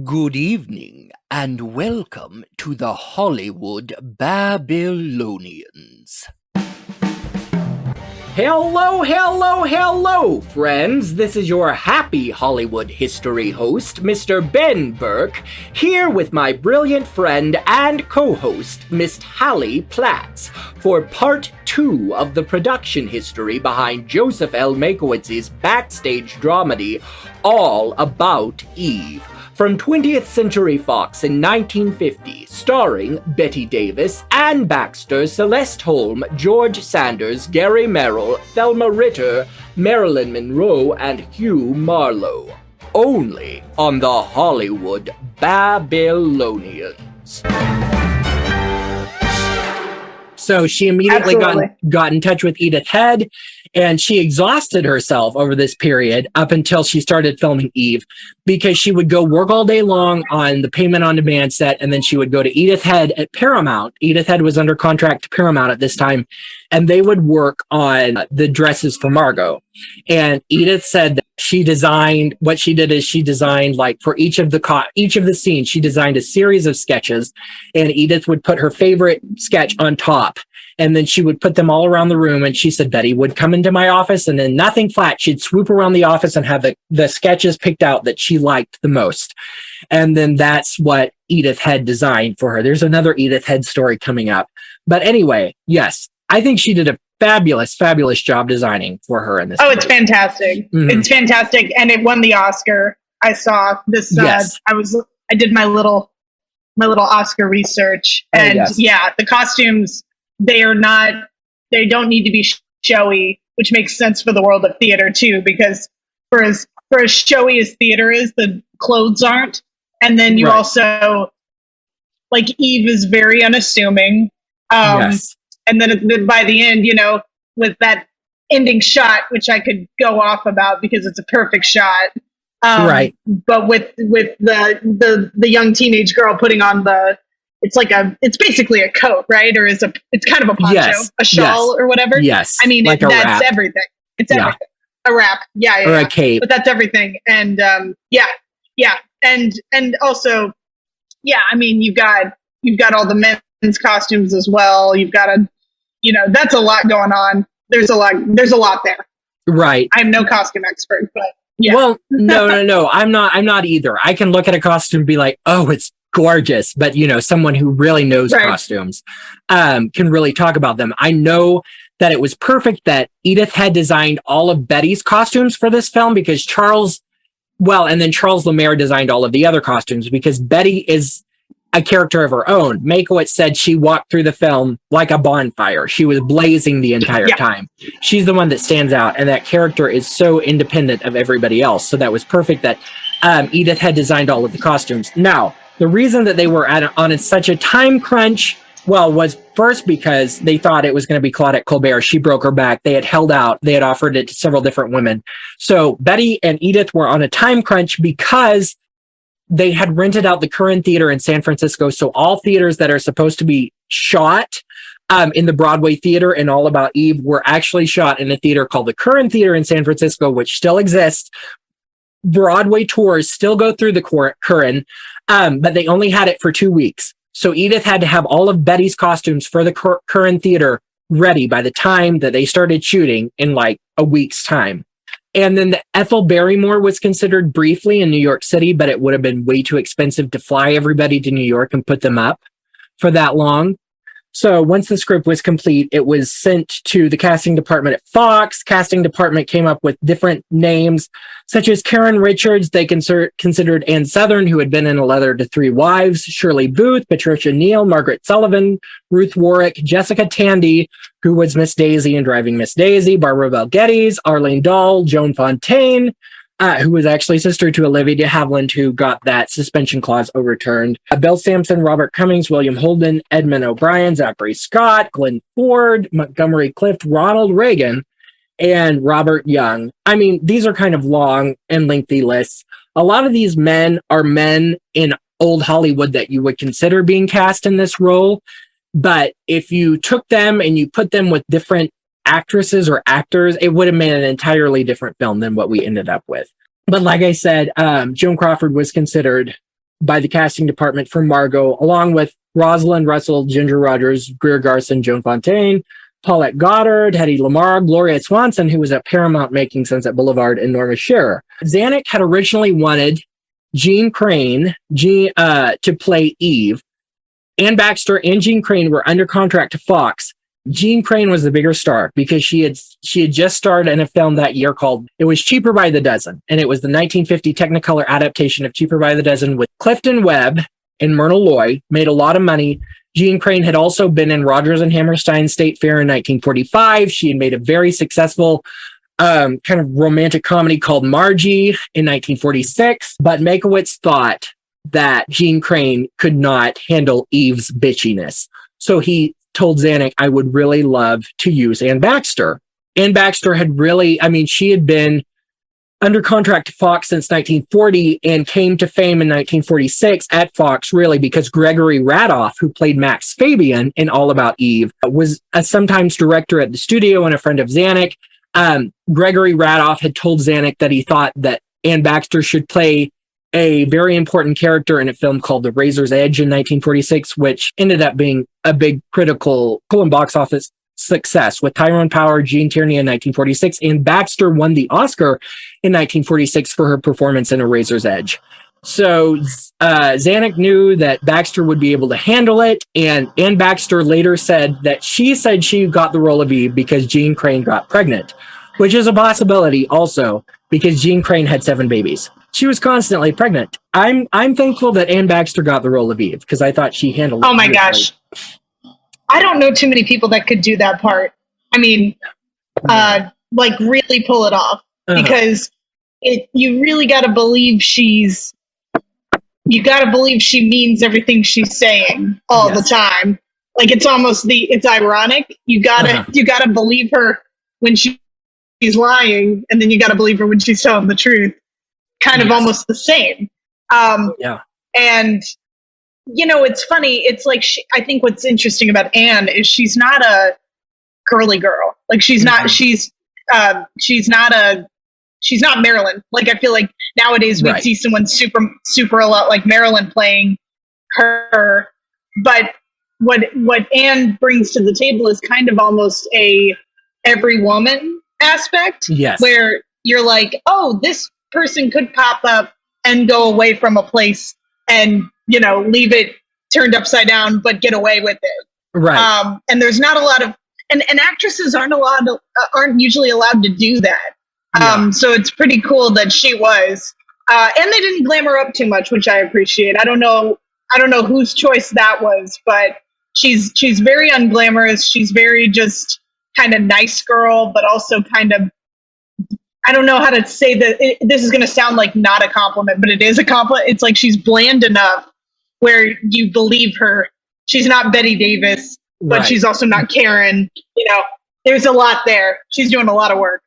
Good evening, and welcome to the Hollywood Babylonians. Hello, friends. This is your happy Hollywood history host, Mr. Ben Burke, here with my brilliant friend and co-host, Miss Hallie Platts, for part 2 of the production history behind Joseph L. Makowitz's backstage dramedy, All About Eve, from 20th Century Fox in 1950, starring Bette Davis, Anne Baxter, Celeste Holm, George Sanders, Gary Merrill, Thelma Ritter, Marilyn Monroe, and Hugh Marlowe. Only on the Hollywood Babylonians. So she immediately got in touch with Edith Head, and she exhausted herself over this period up until she started filming Eve, because she would go work all day long on the payment on demand set, and then she would go to Edith Head at Paramount. Edith Head was under contract to Paramount at this time, and they would work on the dresses for Margot. And Edith said that she designed, what she did is she designed, like, for each of the scenes, she designed a series of sketches, and Edith would put her favorite sketch on top, and then she would put them all around the room. And she said Betty would come into my office, and then nothing flat, she'd swoop around the office and have the sketches picked out that she liked the most. And then that's what Edith Head designed for her. There's another Edith Head story coming up. But anyway, yes, I think she did a fabulous job designing for her in this. Oh, it's fantastic. Mm-hmm. It's fantastic. And it won the Oscar. I saw this. Yes. I did my little Oscar research, and yeah, the costumes, they don't need to be showy, which makes sense for the world of theater too, because for as showy as theater is, the clothes aren't. And then you also, like, Eve is very unassuming. Yes. And then by the end, with that ending shot, which I could go off about because it's a perfect shot. But with the young teenage girl putting on it's basically a coat, right? Or it's kind of a poncho, a shawl or whatever. Yes. I mean, like that's wrap. everything. It's everything. A wrap. Yeah. Or a cape. But that's everything. And And also, I mean, you've got all the men's costumes as well. You've got that's a lot going on. There's a lot there. Right. I'm no costume expert, but yeah. Well, no. I'm not either. I can look at a costume and be like, oh, it's gorgeous. But, someone who really knows costumes can really talk about them. I know that it was perfect that Edith had designed all of Betty's costumes for this film, because Charles Lemaire designed all of the other costumes, because Betty is a character of her own. Makowitz said she walked through the film like a bonfire. She was blazing the entire time. She's the one that stands out, and that character is so independent of everybody else. So that was perfect that Edith had designed all of the costumes. Now, the reason that they were on such a time crunch, was first because they thought it was going to be Claudette Colbert. She broke her back. They had held out. They had offered it to several different women. So Betty and Edith were on a time crunch because they had rented out the Curran Theater in San Francisco. So all theaters that are supposed to be shot in the Broadway Theater and All About Eve were actually shot in a theater called the Curran Theater in San Francisco, which still exists. Broadway tours still go through the Curran, but they only had it for 2 weeks. So Edith had to have all of Betty's costumes for the Curran Theater ready by the time that they started shooting in like a week's time. And then the Ethel Barrymore was considered briefly in New York City, but it would have been way too expensive to fly everybody to New York and put them up for that long. So once the script was complete, it was sent to the casting department at Fox. Casting department came up with different names, such as Karen Richards. They considered Ann Southern, who had been in A Letter to Three Wives, Shirley Booth, Patricia Neal, Margaret Sullivan, Ruth Warwick, Jessica Tandy, who was Miss Daisy in Driving Miss Daisy, Barbara Bel Geddes, Arlene Dahl, Joan Fontaine, who was actually sister to Olivia de Havilland, who got that suspension clause overturned. Bill Sampson, Robert Cummings, William Holden, Edmund O'Brien, Zachary Scott, Glenn Ford, Montgomery Clift, Ronald Reagan, and Robert Young. I mean, these are kind of long and lengthy lists. A lot of these men are men in old Hollywood that you would consider being cast in this role. But if you took them and you put them with different actresses or actors, it would have made an entirely different film than what we ended up with. But like I said, Joan Crawford was considered by the casting department for Margot, along with Rosalind Russell, Ginger Rogers, Greer Garson, Joan Fontaine, Paulette Goddard, Hedy Lamarr, Gloria Swanson, who was at Paramount making Sunset Boulevard, and Norma Shearer. Zanuck had originally wanted Jean Crane to play Eve. Anne Baxter and Jean Crane were under contract to Fox. Jean Crane was the bigger star because she had just starred in a film that year called, it was Cheaper by the Dozen. And it was the 1950 Technicolor adaptation of Cheaper by the Dozen with Clifton Webb and Myrna Loy, made a lot of money. Jean Crane had also been in Rodgers and Hammerstein State Fair in 1945. She had made a very successful kind of romantic comedy called Margie in 1946. But Makowitz thought that Jean Crane could not handle Eve's bitchiness. So he told Zanuck, I would really love to use Anne Baxter. Anne Baxter had she had been under contract to Fox since 1940 and came to fame in 1946 at Fox, really, because Gregory Radoff, who played Max Fabian in All About Eve, was a sometimes director at the studio and a friend of Zanuck. Gregory Radoff had told Zanuck that he thought that Anne Baxter should play a very important character in a film called The Razor's Edge in 1946, which ended up being a big critical and box office success with Tyrone Power, Gene Tierney in 1946, and Baxter won the Oscar in 1946 for her performance in A Razor's Edge. So Zanuck knew that Baxter would be able to handle it, and Anne Baxter later said she got the role of Eve because Jean Crane got pregnant, which is a possibility also because Jean Crane had 7 babies. She was constantly pregnant. I'm thankful that Anne Baxter got the role of Eve because I thought she handled it. Oh my gosh. I don't know too many people that could do that part. I mean, like really pull it off because you really got to believe she means everything she's saying all the time. Like it's ironic. You gotta believe her when she's lying, and then you gotta believe her when she's telling the truth. Kind of almost the same. And it's funny. It's like, I think what's interesting about Anne is she's not a girly girl. Like she's not Marilyn. Like I feel like nowadays we see someone super a lot like Marilyn playing her. But what Anne brings to the table is kind of almost a every woman aspect. Yes. Where you're like, oh, this person could pop up and go away from a place and leave it turned upside down but get away with it, right? And there's not a lot of and actresses aren't usually allowed to do that. So it's pretty cool that she was and they didn't glamour up too much, which I appreciate. I don't know whose choice that was, but she's very unglamorous. She's very just kind of nice girl, but also kind of, I don't know how to say that. This is going to sound like not a compliment, but it is a compliment. It's like she's bland enough where you believe her. She's not Betty Davis, but she's also not Karen. There's a lot there. She's doing a lot of work.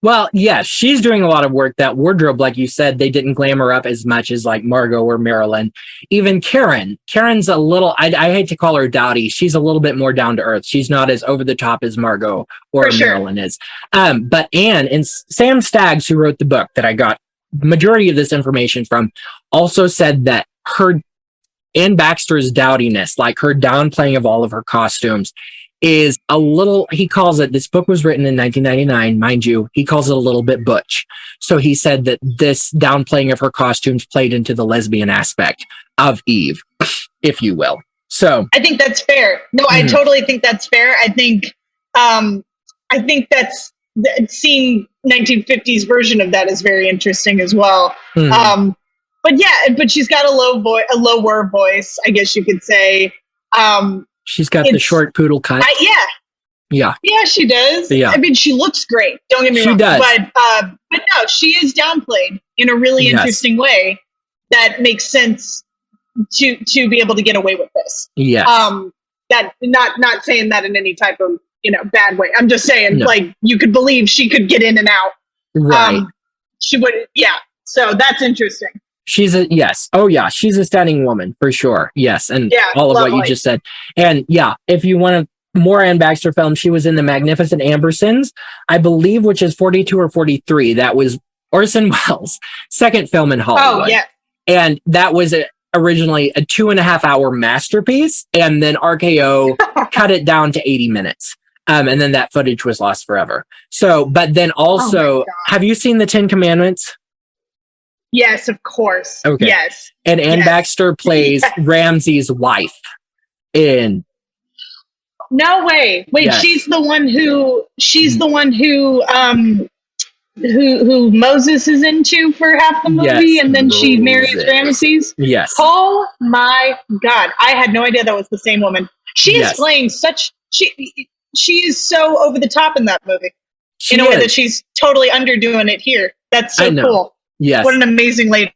Well, yes, she's doing a lot of work. That wardrobe, like you said, they didn't glamour up as much as like Margot or Marilyn. Even Karen's a little, I hate to call her dowdy. She's a little bit more down to earth. She's not as over the top as Margot or Marilyn is. But Anne and Sam Staggs, who wrote the book that I got majority of this information from, also said that Anne Baxter's dowdiness, like her downplaying of all of her costumes, is a little, he calls it, this book was written in 1999, mind you, he calls it a little bit butch. So he said that this downplaying of her costumes played into the lesbian aspect of Eve, if you will. So I think that's fair. No, I totally think that's fair. I think that's seeing 1950s version of that is very interesting as well. But she's got a lower voice, I guess you could say. She's got the short poodle cut. Yeah, she does. Yeah. I mean, she looks great. Don't get me wrong. She does. But no, she is downplayed in a really interesting way that makes sense to be able to get away with this. Yes. That not saying that in any type of bad way. I'm just saying like you could believe she could get in and out. Right. She would. Yeah. So that's interesting. She's a stunning woman for sure. Yes. And all of what you just said. And if you want more Anne Baxter films, she was in The Magnificent Ambersons, I believe, which is 42 or 43. That was Orson Welles' second film in Hollywood. Oh, yeah. And that was originally a 2.5 hour masterpiece, and then RKO cut it down to 80 minutes. And then that footage was lost forever. So, but then also, have you seen the 10 Commandments? Yes, of course. Okay. Yes. And Ann Baxter plays Ramsey's wife in. No way. Wait, she's the one who who Moses is into for half the movie, and then she marries Ramesses. Yes. Oh my God. I had no idea that was the same woman. She is playing such she is so over the top in that movie. In a way that she's totally underdoing it here. That's so cool. Yes. What an amazing lady.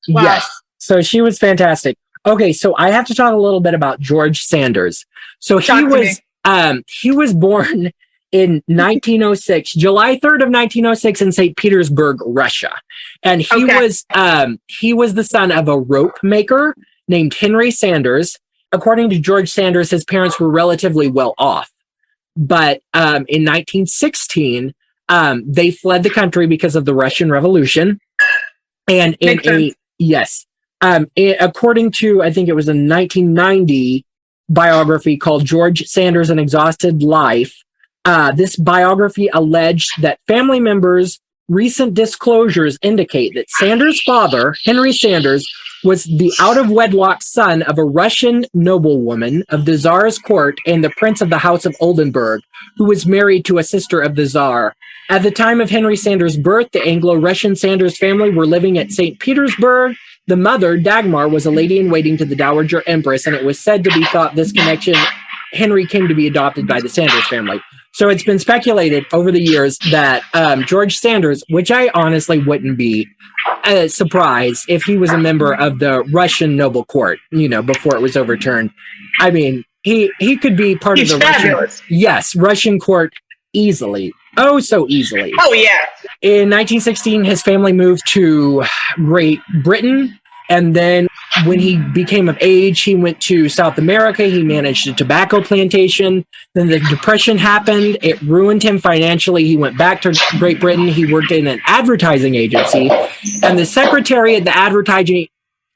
Wow. Yes. So she was fantastic. Okay, so I have to talk a little bit about George Sanders. So he was born in 1906, July 3rd of 1906 in St. Petersburg, Russia. And he was the son of a rope maker named Henry Sanders. According to George Sanders, his parents were relatively well off. But in 1916, they fled the country because of the Russian Revolution. And according to, I think it was a 1990 biography called George Sanders: An Exhausted Life, this biography alleged that family members' recent disclosures indicate that Sanders' father, Henry Sanders, was the out-of-wedlock son of a Russian noblewoman of the Tsar's court and the prince of the House of Oldenburg, who was married to a sister of the Tsar. At the time of Henry Sanders' birth, the Anglo-Russian Sanders family were living at St. Petersburg. The mother, Dagmar, was a lady-in-waiting to the Dowager Empress, and it was said to be thought this connection, Henry came to be adopted by the Sanders family. So it's been speculated over the years that George Sanders, which I honestly wouldn't be surprised if he was a member of the Russian noble court, before it was overturned. I mean, he could be part of the Russian court easily. Oh, so easily. Oh, yeah. In 1916, his family moved to Great Britain. And then when he became of age, he went to South America. He managed a tobacco plantation. Then the Depression happened. It ruined him financially. He went back to Great Britain. He worked in an advertising agency. And the secretary at the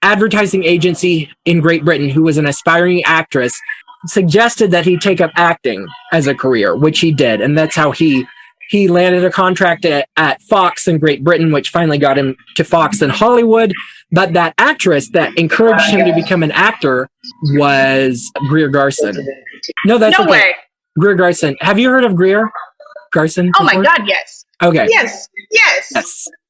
advertising agency in Great Britain, who was an aspiring actress, suggested that he take up acting as a career, which he did. And that's how he landed a contract at Fox in Great Britain, which finally got him to Fox in Hollywood. But that actress that encouraged him to become an actor was Greer Garson. No way. Greer Garson. Have you heard of Greer Garson before? Oh my God, yes. Okay. Yes. Of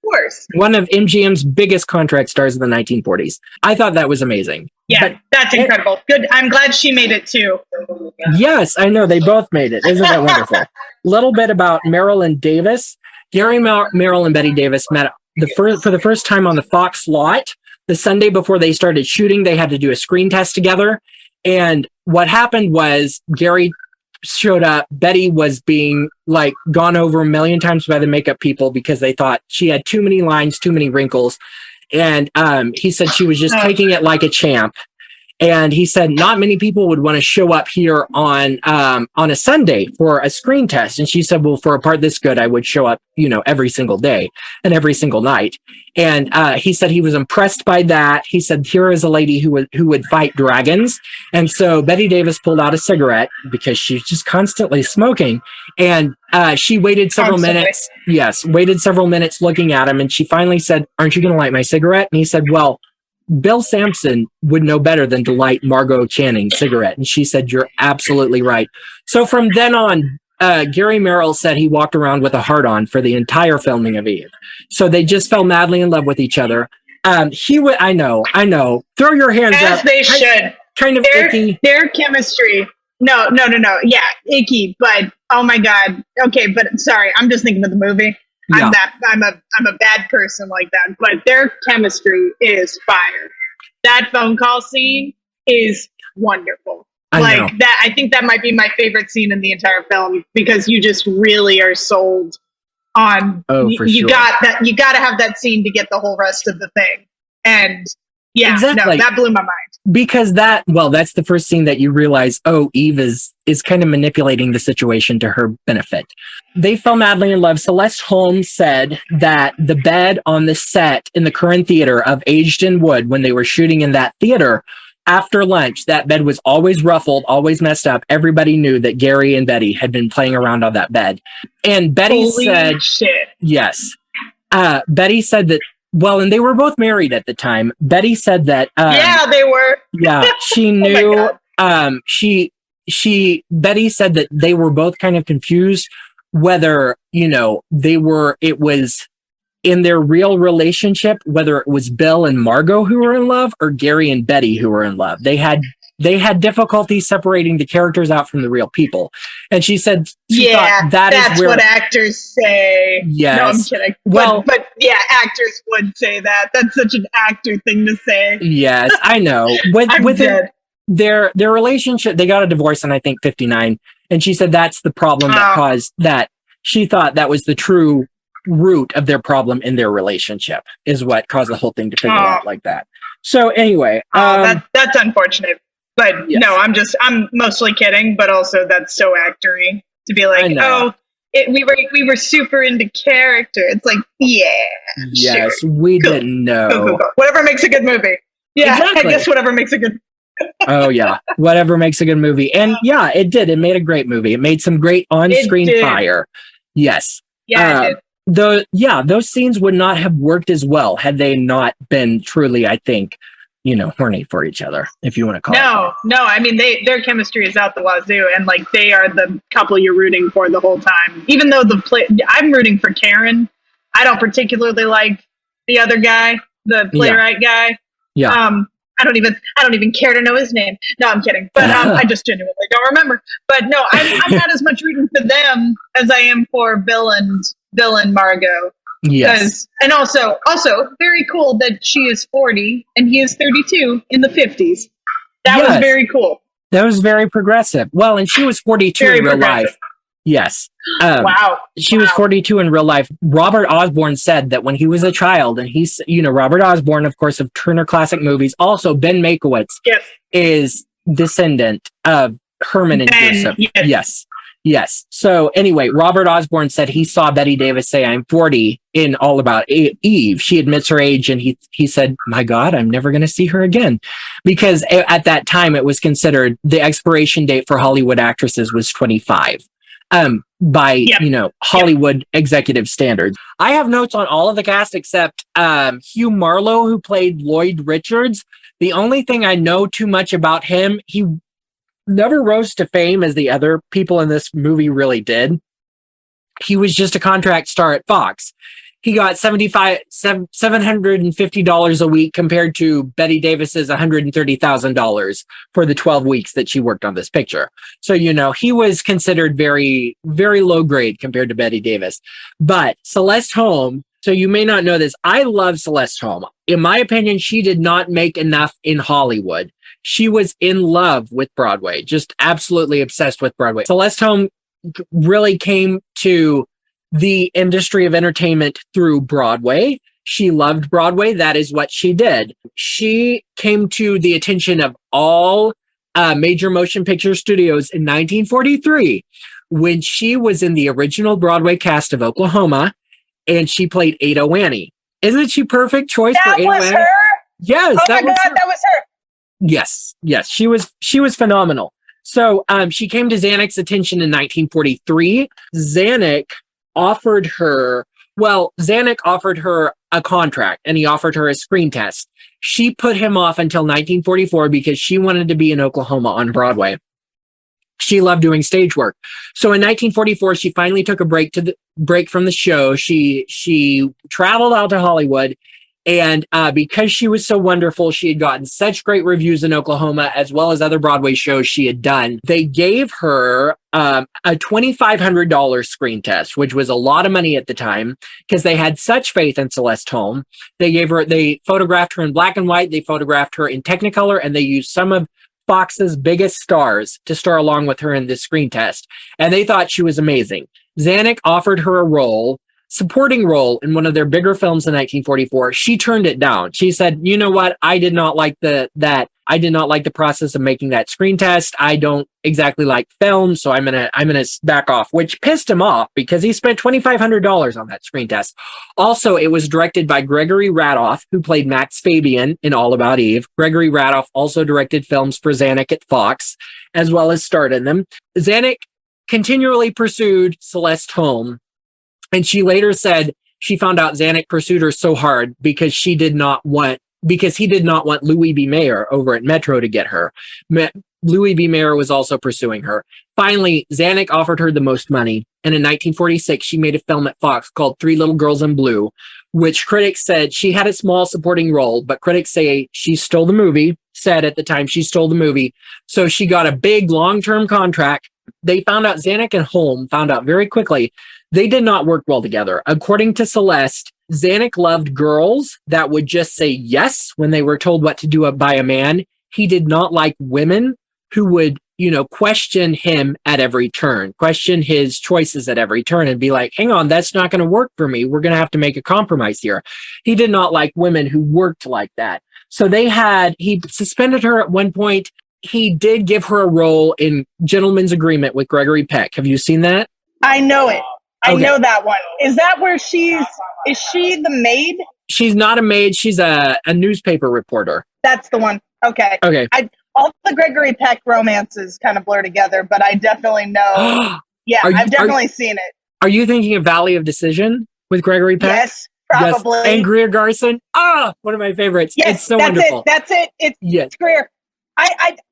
course. One of MGM's biggest contract stars in the 1940s. I thought that was amazing. Yeah, but that's incredible. Good. I'm glad she made it too. Yes, I know. They both made it. Isn't that wonderful? Little bit about Merrill and Davis. Gary Merrill and Betty Davis met for the first time on the Fox lot. The Sunday before they started shooting, they had to do a screen test together. And what happened was Gary showed up. Betty was being gone over a million times by the makeup people because they thought she had too many lines, too many wrinkles. And he said she was just taking it like a champ. And he said not many people would want to show up here on a Sunday for a screen test. And she said, well, for a part this good, I would show up, every single day and every single night. And he said he was impressed by that. He said, here is a lady who would fight dragons. And so Betty Davis pulled out a cigarette because she's just constantly smoking. And she waited several minutes. Yes, waited several minutes looking at him. And she finally said, aren't you going to light my cigarette? And he said, well, Bill Sampson would know better than to light Margot Channing's cigarette. And she said, you're absolutely right. So from then on, Gary Merrill said he walked around with a heart-on for the entire filming of Eve. So they just fell madly in love with each other. I know. Throw your hands up. As they should. Kind of icky. Their chemistry. No. Yeah, icky, but oh my God. Okay, but sorry, I'm just thinking of the movie. Yeah. I'm a bad person like that, but their chemistry is fire. That phone call scene is wonderful. I think that might be my favorite scene in the entire film because you just really are sold on. Oh, for sure. You got to have that scene to get the whole rest of the thing. And yeah, exactly. No, that blew my mind. because that's the first scene that you realize, oh, Eve is kind of manipulating the situation to her benefit. They fell madly in love. Celeste Holm said that the bed on the set in the Curran Theater of Aged in Wood, when they were shooting in that theater, after lunch, that bed was always ruffled, always messed up. Everybody knew that Gary and Betty had been playing around on that bed. And Betty said, shit. Yes. Betty said that, well, and they were both married at the time. Betty said that. Yeah, they were. Yeah, she knew. Betty said that they were both kind of confused whether, it was in their real relationship, whether it was Bill and Margot who were in love or Gary and Betty who were in love. They had difficulty separating the characters out from the real people. And she said, thought that's what actors say. Yes. No, I'm kidding. Well, but yeah, actors would say that. That's such an actor thing to say. Yes, I know. With their relationship, they got a divorce in, I think, 1959. And she said that's the problem that caused that. She thought that was the true root of their problem in their relationship, is what caused the whole thing to figure out like that. So anyway, that's unfortunate. But yes. No, I'm mostly kidding, but also that's so actory to be like, we were super into character. It's like, yeah. Yes, sure. We didn't know. Cool. Whatever makes a good movie. Yeah, exactly. I guess whatever makes a good Oh yeah, whatever makes a good movie. And yeah, it did. It made a great movie. It made some great on-screen fire. Yes. Yeah, it did. Those scenes would not have worked as well had they not been truly, I think, horny for each other, if you want to call it. No. I mean, their chemistry is out the wazoo, and like they are the couple you're rooting for the whole time. Even though I'm rooting for Karen. I don't particularly like the other guy, the playwright guy. Yeah. I don't even care to know his name. No, I'm kidding. But I just genuinely don't remember. But no, I'm not as much rooting for them as I am for Bill and Margot. Yes. And also very cool that she is 40 and he is 32 in the 50s. That was very cool. That was very progressive. Well, and she was 42 in real life. Yes. Wow. She was 42 in real life. Robert Osborne said that when he was a child, and he's, Robert Osborne, of course, of Turner Classic Movies, also Ben Makowitz is descendant of Herman and Joseph. Yes. So anyway, Robert Osborne said he saw Betty Davis say, "I'm 40" in All About Eve. She admits her age, and he said, "My God, I'm never going to see her again," because at that time it was considered the expiration date for Hollywood actresses was 25. By Hollywood executive standards. I have notes on all of the cast except Hugh Marlowe, who played Lloyd Richards. The only thing I know too much about him, he never rose to fame as the other people in this movie really did. He was just a contract star at Fox. He got $750 a week compared to Betty Davis's $130,000 for the 12 weeks that she worked on this picture. So, he was considered very, very low grade compared to Betty Davis. But Celeste Holm, so you may not know this, I love Celeste Holm. In my opinion, she did not make enough in Hollywood. She was in love with Broadway, just absolutely obsessed with Broadway. Celeste Holm really came to the industry of entertainment through Broadway. She loved Broadway. That is what she did. She came to the attention of all major motion picture studios in 1943 when she was in the original Broadway cast of Oklahoma, and she played Ada Annie. Isn't she perfect choice for Ada Annie? Her? Yes. Oh my God, that was her. Yes. She was phenomenal. So she came to Zanuck's attention in 1943. Zanuck offered her a contract, and he offered her a screen test. She put him off until 1944 because she wanted to be in Oklahoma on Broadway. She loved doing stage work. So in 1944, she finally took a break from the show. She traveled out to Hollywood, and because she was so wonderful, she had gotten such great reviews in Oklahoma, as well as other Broadway shows she had done. They gave her a $2,500 screen test, which was a lot of money at the time because they had such faith in Celeste Holm. They photographed her in black and white. They photographed her in Technicolor, and they used some of Fox's biggest stars to star along with her in this screen test. And they thought she was amazing. Zanuck offered her a role. supporting role in one of their bigger films in 1944. She turned it down. She said, "You know what? I did not like the process of making that screen test. I don't exactly like film, so I'm gonna back off," which pissed him off because he spent $2,500 on that screen test. Also, it was directed by Gregory Ratoff, who played Max Fabian in All About Eve. Gregory Ratoff also directed films for Zanuck at Fox, as well as starred in them. Zanuck continually pursued Celeste Holm, and she later said she found out Zanuck pursued her so hard because he did not want Louis B. Mayer over at Metro to get her. Louis B. Mayer was also pursuing her. Finally, Zanuck offered her the most money, and in 1946, she made a film at Fox called Three Little Girls in Blue, which critics said she had a small supporting role, but critics say she stole the movie, said at the time she stole the movie, so she got a big long-term contract. They found out, Zanuck and Holm found out very quickly, they did not work well together. According to Celeste, Zanuck loved girls that would just say yes when they were told what to do by a man. He did not like women who would, question him at every turn, question his choices at every turn and be like, hang on, that's not going to work for me. We're going to have to make a compromise here. He did not like women who worked like that. So he suspended her at one point. He did give her a role in Gentleman's Agreement with Gregory Peck. Have you seen that? I know it. I know that one. Is that where is she the maid? She's not a maid. She's a newspaper reporter. That's the one. Okay. All the Gregory Peck romances kind of blur together, but I definitely know. Yeah, I've definitely seen it. Are you thinking of Valley of Decision with Gregory Peck? Yes, probably. Yes. And Greer Garson. One of my favorites. Yes, it's so wonderful. That's it. It's Greer.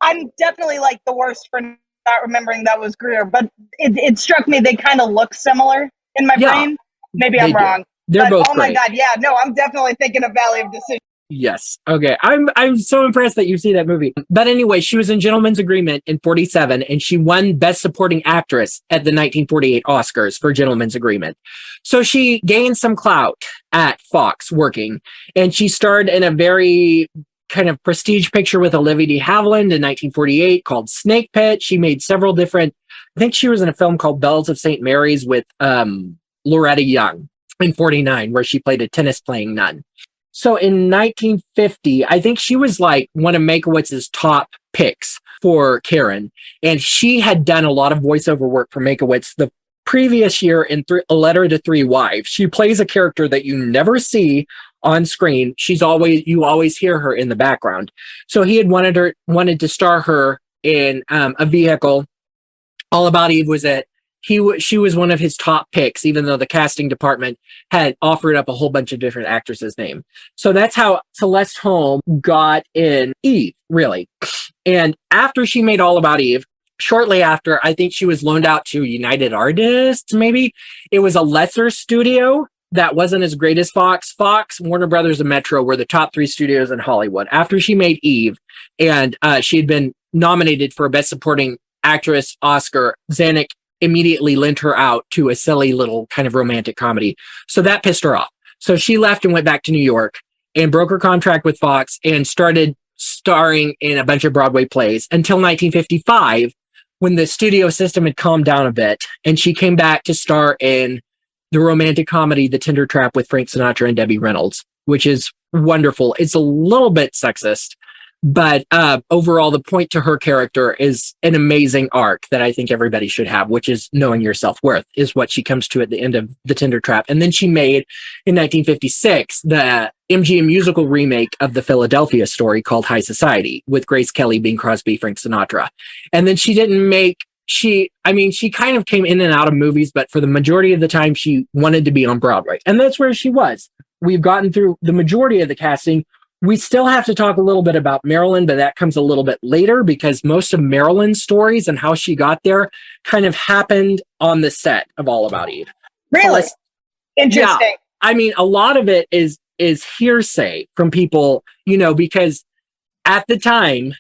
I'm definitely like the worst for not remembering that was Greer, but it struck me they kind of look similar in my brain. Maybe I'm wrong. They're both oh great. My God, yeah, no, I'm definitely thinking of Valley of Decision. Yes. Okay. I'm so impressed that you see that movie. But anyway, she was in Gentleman's Agreement in 47, and she won Best Supporting Actress at the 1948 Oscars for Gentleman's Agreement. So she gained some clout at Fox working, and she starred in a very kind of prestige picture with Olivia de Havilland in 1948 called Snake Pit. She made several different, I think she was in a film called Bells of St. Mary's with Loretta Young in 49, where she played a tennis playing nun. So in 1950, I think she was like one of Makeowitz's top picks for Karen. And she had done a lot of voiceover work for Makowitz the previous year in A Letter to Three Wives. She plays a character that you never see on screen. You always hear her in the background. So he had wanted to star her in a vehicle. All About Eve was it. She was one of his top picks, even though the casting department had offered up a whole bunch of different actresses' names. So that's how Celeste Holm got in Eve, really. And after she made All About Eve, shortly after, I think she was loaned out to United Artists, maybe. It was a lesser studio that wasn't as great as Fox. Fox, Warner Brothers, and Metro were the top three studios in Hollywood. After she made Eve, and she had been nominated for a Best Supporting Actress Oscar, Zanuck immediately lent her out to a silly little kind of romantic comedy. So that pissed her off. So she left and went back to New York and broke her contract with Fox and started starring in a bunch of Broadway plays until 1955, when the studio system had calmed down a bit, and she came back to star in the romantic comedy The Tender Trap with Frank Sinatra and Debbie Reynolds, which is wonderful. It's a little bit sexist, but overall, the point to her character is an amazing arc that I think everybody should have, which is knowing your self-worth, is what she comes to at the end of The Tender Trap. And then she made, in 1956, the MGM musical remake of the Philadelphia Story called High Society, with Grace Kelly, Bing Crosby, Frank Sinatra. And then she kind of came in and out of movies, but for the majority of the time, she wanted to be on Broadway. And that's where she was. We've gotten through the majority of the casting. We still have to talk a little bit about Marilyn, but that comes a little bit later, because most of Marilyn's stories and how she got there kind of happened on the set of All About Eve. Really? Interesting. Yeah, I mean, a lot of it is hearsay from people, because at the time,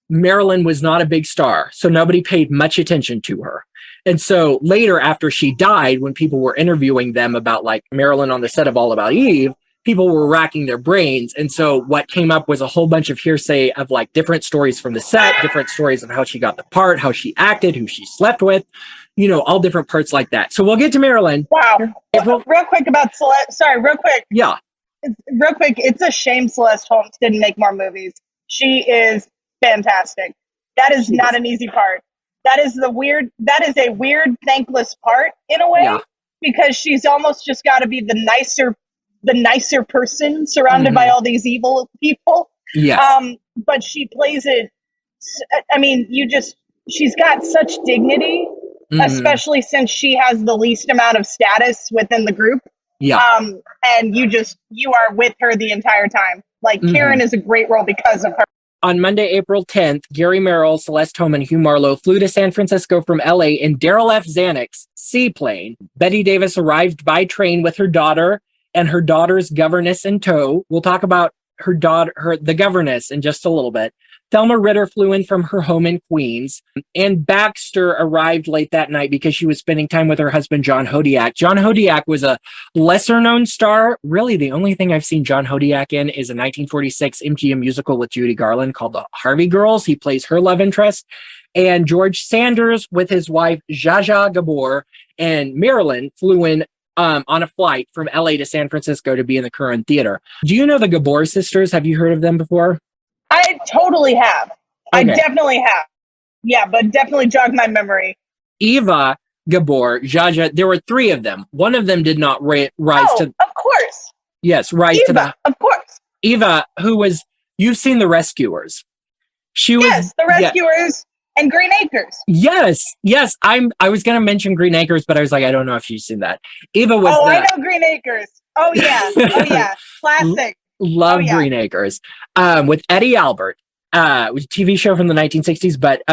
Marilyn was not a big star, so nobody paid much attention to her. And so later, after she died, when people were interviewing them about like Marilyn on the set of All About Eve, people were racking their brains. And so what came up was a whole bunch of hearsay of like different stories from the set, different stories of how she got the part, how she acted, who she slept with, you know, all different parts like that. So we'll get to Marilyn. Wow. Real quick about Celeste. Sorry, real quick. Yeah. Real quick. It's a shame Celeste Holmes didn't make more movies. She is fantastic. That is not an easy part. That is a weird, thankless part in a way, because she's almost just got to be the nicer person surrounded by all these evil people. Yes. But she plays it. I mean, she's got such dignity, especially since she has the least amount of status within the group. Yeah. And you are with her the entire time. Like Karen is a great role because of her. On Monday, April 10th, Gary Merrill, Celeste Holm, and Hugh Marlowe flew to San Francisco from LA in Daryl F. Zanuck's seaplane. Bette Davis arrived by train with her daughter and her daughter's governess in tow. We'll talk about the governess in just a little bit. Thelma Ritter flew in from her home in Queens, and Baxter arrived late that night because she was spending time with her husband, John Hodiak. John Hodiak was a lesser-known star. Really, the only thing I've seen John Hodiak in is a 1946 MGM musical with Judy Garland called The Harvey Girls. He plays her love interest. And George Sanders with his wife, Zsa Zsa Gabor, and Marilyn flew in on a flight from LA to San Francisco to be in the Curran Theater. Do you know the Gabor sisters? Have you heard of them before? I totally have. Okay. I definitely have. Yeah, but definitely jog my memory. Eva Gabor, Zsa Zsa, there were three of them. One of them did not rise to... of course. Yes, rise Eva, to the... of course. Eva, who was... You've seen The Rescuers. She was... Yes, The Rescuers and Green Acres. Yes. I was going to mention Green Acres, but I was like, I don't know if you've seen that. Eva was I know Green Acres. Oh, yeah. Classic. Love Green Acres. With Eddie Albert. It was a TV show from the 1960s, but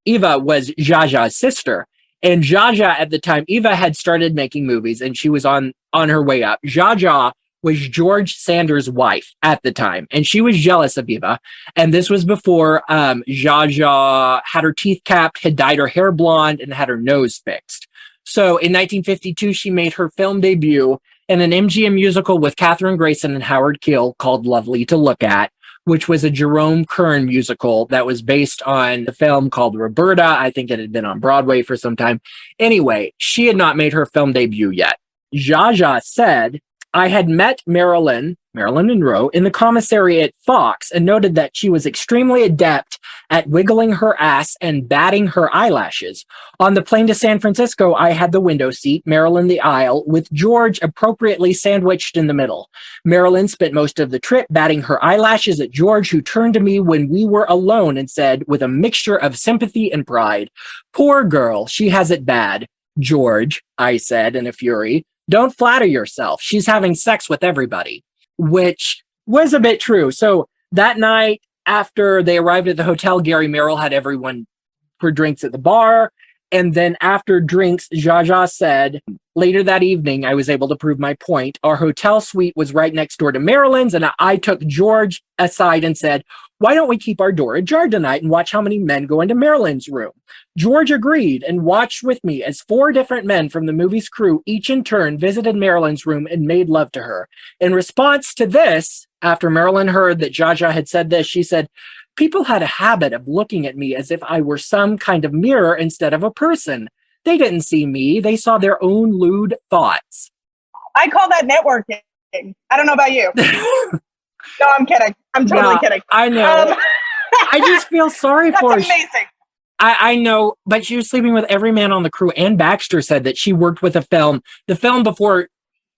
Eva was Zsa Zsa's sister. And Zsa Zsa at the time, Eva had started making movies and she was on her way up. Zsa Zsa was George Sanders' wife at the time, and she was jealous of Eva. And this was before Zsa Zsa had her teeth capped, had dyed her hair blonde, and had her nose fixed. So in 1952, she made her film debut in an MGM musical with Katherine Grayson and Howard Keel called Lovely to Look At, which was a Jerome Kern musical that was based on the film called Roberta. I think it had been on Broadway for some time. Anyway, she had not made her film debut yet. Zsa Zsa said, I had met Marilyn Monroe in the commissary at Fox and noted that she was extremely adept at wiggling her ass and batting her eyelashes. On the plane to San Francisco, I had the window seat, Marilyn the aisle, with George appropriately sandwiched in the middle. Marilyn spent most of the trip batting her eyelashes at George, who turned to me when we were alone and said, with a mixture of sympathy and pride, "Poor girl, she has it bad." "George," I said in a fury, "don't flatter yourself. She's having sex with everybody," which was a bit true. So that night, after they arrived at the hotel, Gary Merrill had everyone for drinks at the bar. And then after drinks, Zsa Zsa said, later that evening, I was able to prove my point. Our hotel suite was right next door to Marilyn's, and I took George aside and said, why don't we keep our door ajar tonight and watch how many men go into Marilyn's room? George agreed and watched with me as 4 different men from the movie's crew, each in turn, visited Marilyn's room and made love to her. In response to this, after Marilyn heard that Zsa Zsa had said this, she said, people had a habit of looking at me as if I were some kind of mirror instead of a person. They didn't see me. They saw their own lewd thoughts. I call that networking. I don't know about you. No, I'm kidding. I'm totally kidding. I know. I just feel sorry for her. That's amazing. I know, but she was sleeping with every man on the crew. Anne Baxter said that she worked with the film before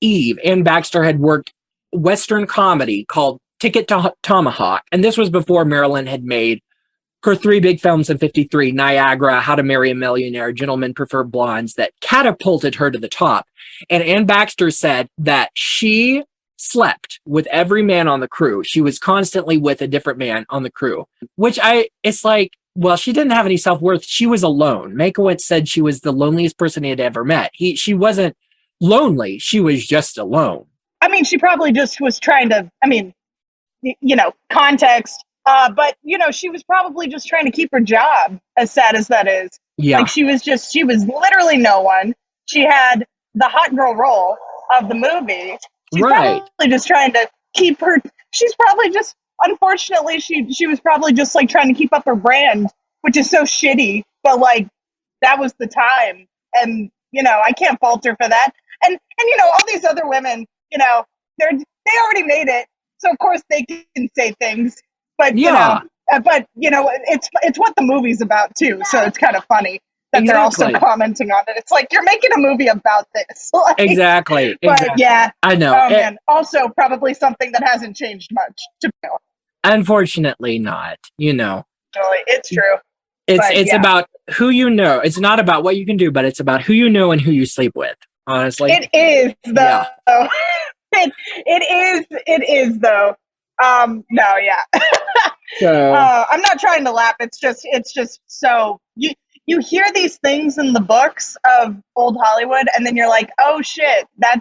Eve. Anne Baxter had worked Western comedy called Ticket to Tomahawk. And this was before Marilyn had made her 3 big films in 53, Niagara, How to Marry a Millionaire, Gentlemen Prefer Blondes, that catapulted her to the top. And Anne Baxter said that she slept with every man on the crew. She was constantly with a different man on the crew, it's like, well, she didn't have any self-worth. She was alone. Makowitz said she was the loneliest person he had ever met. She wasn't lonely. She was just alone. I mean, she probably just was trying to, context. But, she was probably just trying to keep her job, as sad as that is. Yeah. Like, she was literally no one. She had the hot girl role of the movie. She's right. probably just trying to keep her. She's probably just, unfortunately, she was probably just like trying to keep up her brand, which is so shitty. But like, that was the time, and I can't fault her for that. And all these other women, they already made it, so of course they can say things. But it's what the movie's about too. So it's kind of funny that they're also commenting on it. It's like, you're making a movie about this. Like, exactly. But yeah, I know. Man. Also, probably something that hasn't changed much. Unfortunately, not. It's true. It's about who you know. It's not about what you can do, but it's about who you know and who you sleep with. Honestly, it is though. Yeah. It is though. No, yeah. So I'm not trying to laugh. It's just so you hear these things in the books of old Hollywood, and then you're like, oh shit, that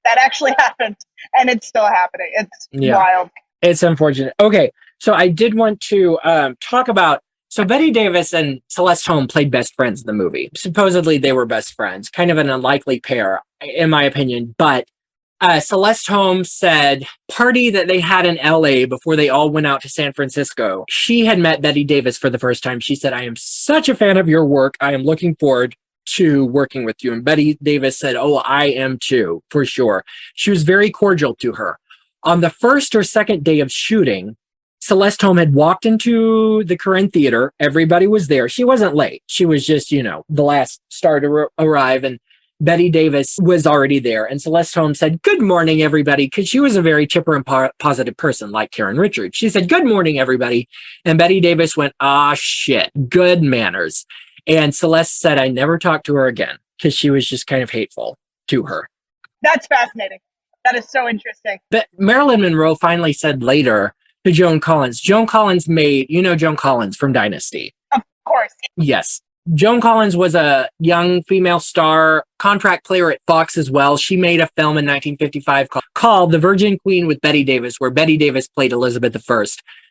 actually happened, and it's still happening. It's wild. It's unfortunate. Okay, so I did want to talk about. So Bette Davis and Celeste Holm played best friends in the movie. Supposedly they were best friends. Kind of an unlikely pair, in my opinion. But Celeste Holm said party that they had in LA before they all went out to San Francisco. She had met Bette Davis for the first time. She said, I am such a fan of your work. I am looking forward to working with you. And Bette Davis said, oh, I am too, for sure. She was very cordial to her. On the first or second day of shooting, Celeste Holm had walked into the Corinne Theater. Everybody was there. She wasn't late. She was just, the last star to arrive. And Bette Davis was already there. And Celeste Holm said, good morning, everybody, because she was a very chipper and positive person like Karen Richards. She said, good morning, everybody. And Bette Davis went, shit, good manners. And Celeste said, I never talked to her again because she was just kind of hateful to her. That's fascinating. That is so interesting. But Marilyn Monroe finally said later to Joan Collins. Joan Collins made, Joan Collins from Dynasty. Of course. Yes. Joan Collins was a young female star, contract player at Fox as well. She made a film in 1955 called The Virgin Queen with Bette Davis, where Bette Davis played Elizabeth I.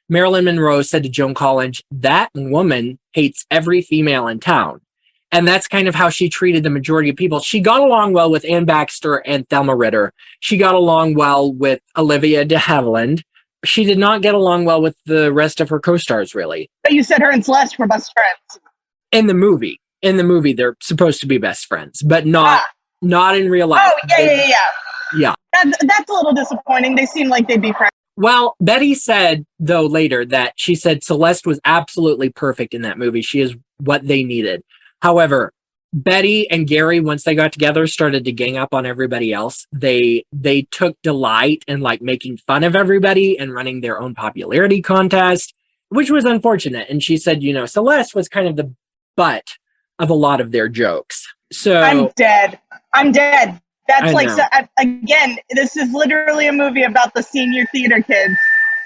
Marilyn Monroe said to Joan Collins, that woman hates every female in town. And that's kind of how she treated the majority of people. She got along well with Anne Baxter and Thelma Ritter. She got along well with Olivia de Havilland. She did not get along well with the rest of her co-stars, really. But you said her and Celeste were best friends. In the movie, they're supposed to be best friends, but not in real life. Oh, Yeah. That's a little disappointing. They seem like they'd be friends. Well, Betty said, though, later that she said Celeste was absolutely perfect in that movie. She is what they needed. However, Betty and Gary, once they got together, started to gang up on everybody else. They took delight in making fun of everybody and running their own popularity contest, which was unfortunate. And she said, Celeste was kind of the butt of a lot of their jokes. So I'm dead. That's again, this is literally a movie about the senior theater kids.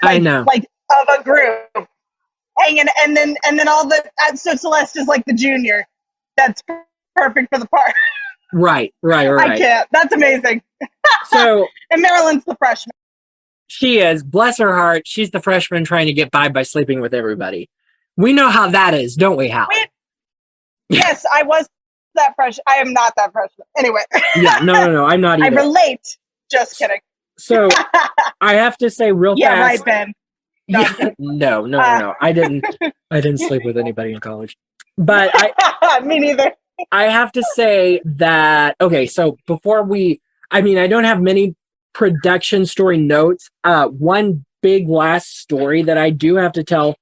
I know. Of a group hanging, and then so Celeste is like the junior. That's perfect for the part. Right. I can't. That's amazing. So and Marilyn's the freshman. She is. Bless her heart. She's the freshman trying to get by sleeping with everybody. We know how that is, don't we, Hal? Yes, I was that freshman. I am not that freshman. Anyway. Yeah, no, I'm not either. I relate. Just kidding. So I have to say real fast. Yeah, right, Ben. No. I didn't sleep with anybody in college. But me neither. I have to say that, okay, so before I don't have many production story notes. One big last story that I do have to tell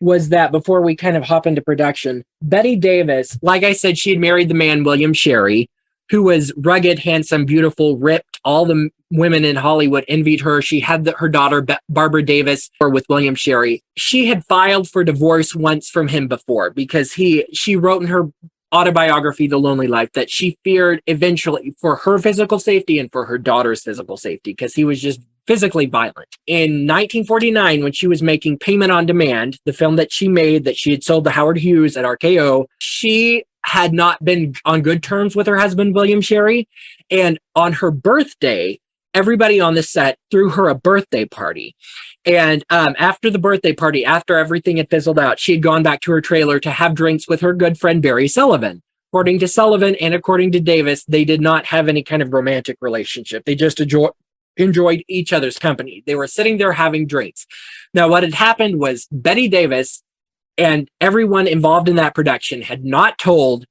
was that before we kind of hop into production, Bette Davis, like I said, she had married the man, William Sherry, who was rugged, handsome, beautiful, ripped. All the women in Hollywood envied her. She had her daughter, Barbara Davis, with William Sherry. She had filed for divorce once from him before because she wrote in her autobiography, The Lonely Life, that she feared eventually for her physical safety and for her daughter's physical safety because he was just physically violent. In 1949, when she was making Payment on Demand, the film that she made that she had sold to Howard Hughes at RKO, she had not been on good terms with her husband, William Sherry. And on her birthday, everybody on the set threw her a birthday party. And after the birthday party, after everything had fizzled out, she had gone back to her trailer to have drinks with her good friend, Barry Sullivan. According to Sullivan and according to Davis, they did not have any kind of romantic relationship. They just enjoyed each other's company. They were sitting there having drinks. Now, what had happened was Bette Davis and everyone involved in that production had not told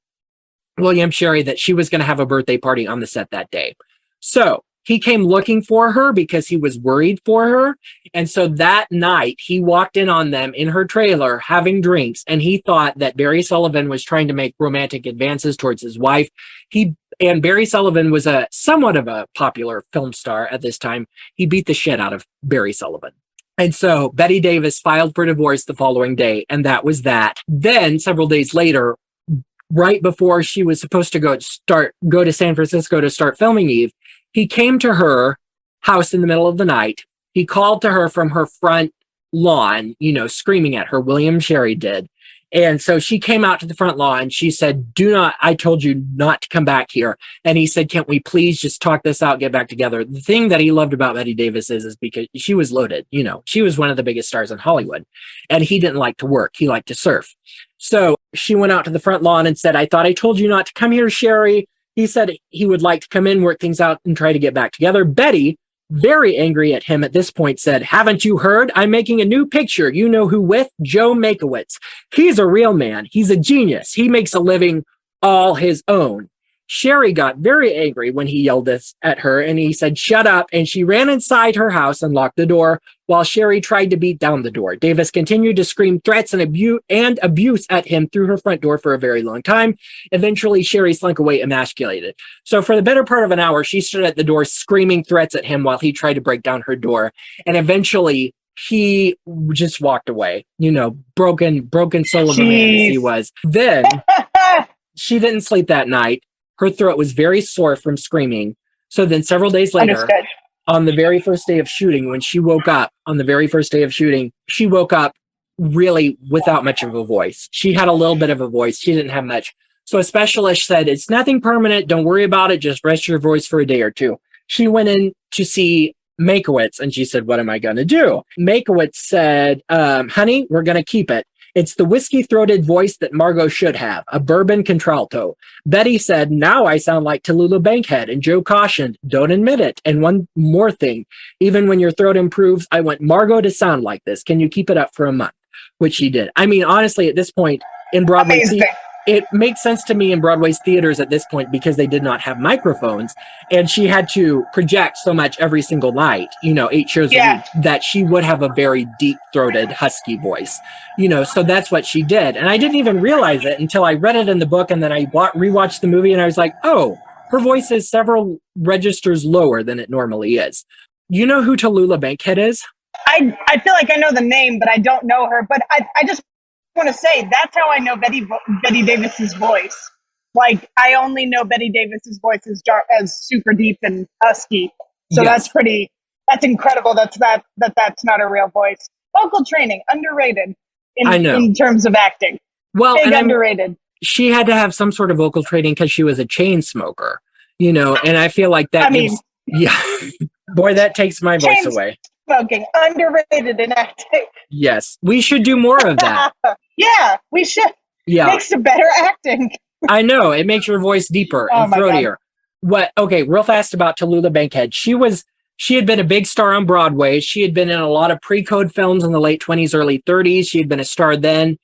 William Sherry that she was going to have a birthday party on the set that day. So he came looking for her because he was worried for her. And so that night he walked in on them in her trailer having drinks, and he thought that Barry Sullivan was trying to make romantic advances towards his wife. And Barry Sullivan was a somewhat of a popular film star at this time. He beat the shit out of Barry Sullivan. And so Bette Davis filed for divorce the following day, and that was that. Then several days later, right before she was supposed to go to San Francisco to start filming Eve, he came to her house in the middle of the night. He called to her from her front lawn, screaming at her. William Sherry did. And so she came out to the front lawn. She said, I told you not to come back here. And he said, can't we please just talk this out, get back together? The thing that he loved about Bette Davis is because she was loaded. She was one of the biggest stars in Hollywood, and he didn't like to work. He liked to surf. So she went out to the front lawn and said, I thought I told you not to come here, Sherry. He said he would like to come in, work things out, and try to get back together. Betty, very angry at him at this point, said, haven't you heard? I'm making a new picture. You know who with? Joe Makowitz. He's a real man. He's a genius. He makes a living all his own. Sherry got very angry when he yelled this at her, and he said, shut up. And she ran inside her house and locked the door while Sherry tried to beat down the door. Davis continued to scream threats and abuse at him through her front door for a very long time. Eventually, Sherry slunk away emasculated. So for the better part of an hour, she stood at the door screaming threats at him while he tried to break down her door. And eventually, he just walked away, broken soul of a man as he was. Then she didn't sleep that night. Her throat was very sore from screaming. So then several days later, on the very first day of shooting, when she woke up, she woke up really without much of a voice. She had a little bit of a voice. She didn't have much. So a specialist said, it's nothing permanent. Don't worry about it. Just rest your voice for a day or two. She went in to see Makowitz, and she said, what am I going to do? Makowitz said, honey, we're going to keep it. It's the whiskey-throated voice that Margot should have, a bourbon contralto. Betty said, now I sound like Tallulah Bankhead, and Joe cautioned, don't admit it. And one more thing, even when your throat improves, I want Margot to sound like this. Can you keep it up for a month? Which she did. I mean, honestly, at this point in Broadway, it makes sense to me in Broadway's theaters at this point because they did not have microphones, and she had to project so much every single night, 8 shows a week, that she would have a very deep-throated, husky voice, so that's what she did. And I didn't even realize it until I read it in the book, and then I rewatched the movie, and I was like, oh, her voice is several registers lower than it normally is. You know who Tallulah Bankhead is? I feel like I know the name, but I don't know her. But I just want to say that's how I know Bette Davis's voice. Like, I only know Bette Davis's voice as super deep and husky. So yes. That's incredible. That's not a real voice. Vocal training, underrated in terms of acting. Well, underrated. She had to have some sort of vocal training because she was a chain smoker, and I feel like that boy, that takes my voice away. Smoking, underrated in acting. Yes, we should do more of that. Yeah, we should. Yeah, makes it better acting. I know, it makes your voice deeper and throatier. Okay, real fast about Tallulah Bankhead. She had been a big star on Broadway. She had been in a lot of pre-code films in the late 20s, early 30s. She had been a star then,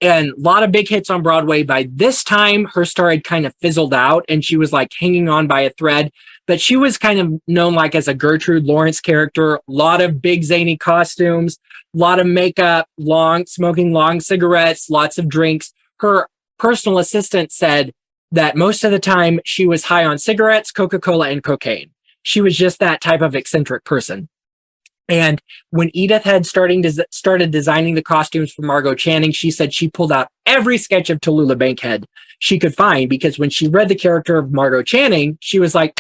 and a lot of big hits on Broadway. By this time, her star had kind of fizzled out, and she was like hanging on by a thread. But she was kind of known like as a Gertrude Lawrence character, a lot of big zany costumes, a lot of makeup, smoking long cigarettes, lots of drinks. Her personal assistant said that most of the time she was high on cigarettes, Coca-Cola, and cocaine. She was just that type of eccentric person. And when Edith had started designing the costumes for Margot Channing, she said she pulled out every sketch of Tallulah Bankhead she could find, because when she read the character of Margot Channing, she was like,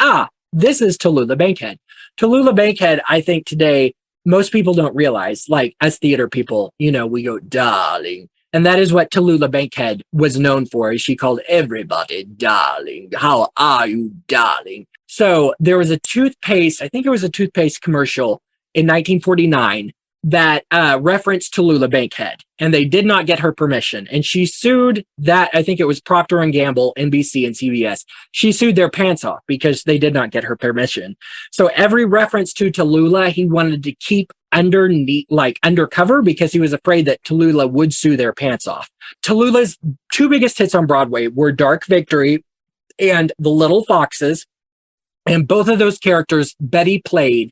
this is Tallulah Bankhead. Tallulah Bankhead, I think today, most people don't realize, like as theater people, we go, darling. And that is what Tallulah Bankhead was known for. She called everybody darling. How are you, darling? So there was a toothpaste, I think it was a toothpaste commercial in 1949 that referenced Tallulah Bankhead, and they did not get her permission. And she sued that, I think it was Procter and Gamble, NBC, and CBS. She sued their pants off because they did not get her permission. So every reference to Tallulah, he wanted to keep undercover because he was afraid that Tallulah would sue their pants off. Tallulah's two biggest hits on Broadway were Dark Victory and The Little Foxes. And both of those characters Betty played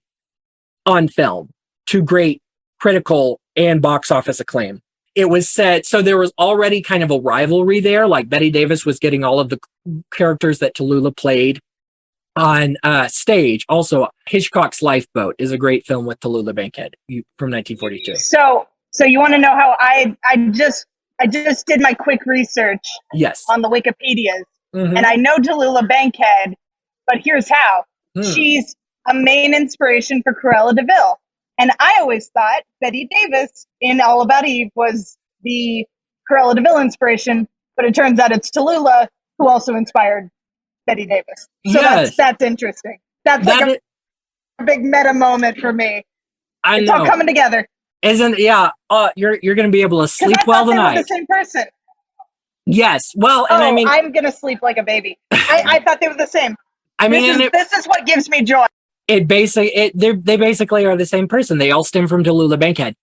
on film to great critical and box office acclaim. It was said, so there was already kind of a rivalry there, like Betty Davis was getting all of the characters that Tallulah played on stage. Also, Hitchcock's Lifeboat is a great film with Tallulah Bankhead from 1942. So you want to know how I just did my quick research on the Wikipedias, and I know Tallulah Bankhead, but here's how. She's a main inspiration for Cruella de Vil. And I always thought Betty Davis in All About Eve was the Cruella de Vil inspiration, but it turns out it's Tallulah who also inspired Betty Davis. So that's interesting. That's like a big meta moment for me. It's all coming together. Isn't you're going to be able to sleep well tonight. They were the same person. Yes. Well, and I mean, I'm going to sleep like a baby. I thought they were the same. I mean, this is what gives me joy. They basically are the same person. They all stem from Tallulah Bankhead.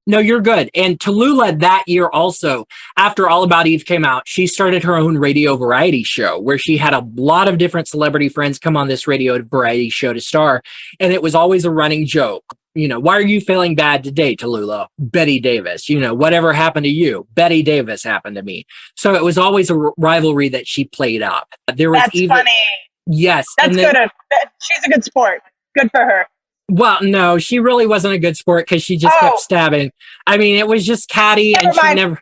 No, you're good. And Tallulah that year also, after All About Eve came out, she started her own radio variety show where she had a lot of different celebrity friends come on this radio variety show to star. And it was always a running joke. You know, why are you feeling bad today, Tallulah? Betty Davis. You know, whatever happened to you? Betty Davis happened to me. So it was always a rivalry that she played up. That's funny. Yes. That's good. She's a good sport. Good for her. Well, no, she really wasn't a good sport because she just kept stabbing. I mean, it was just catty, And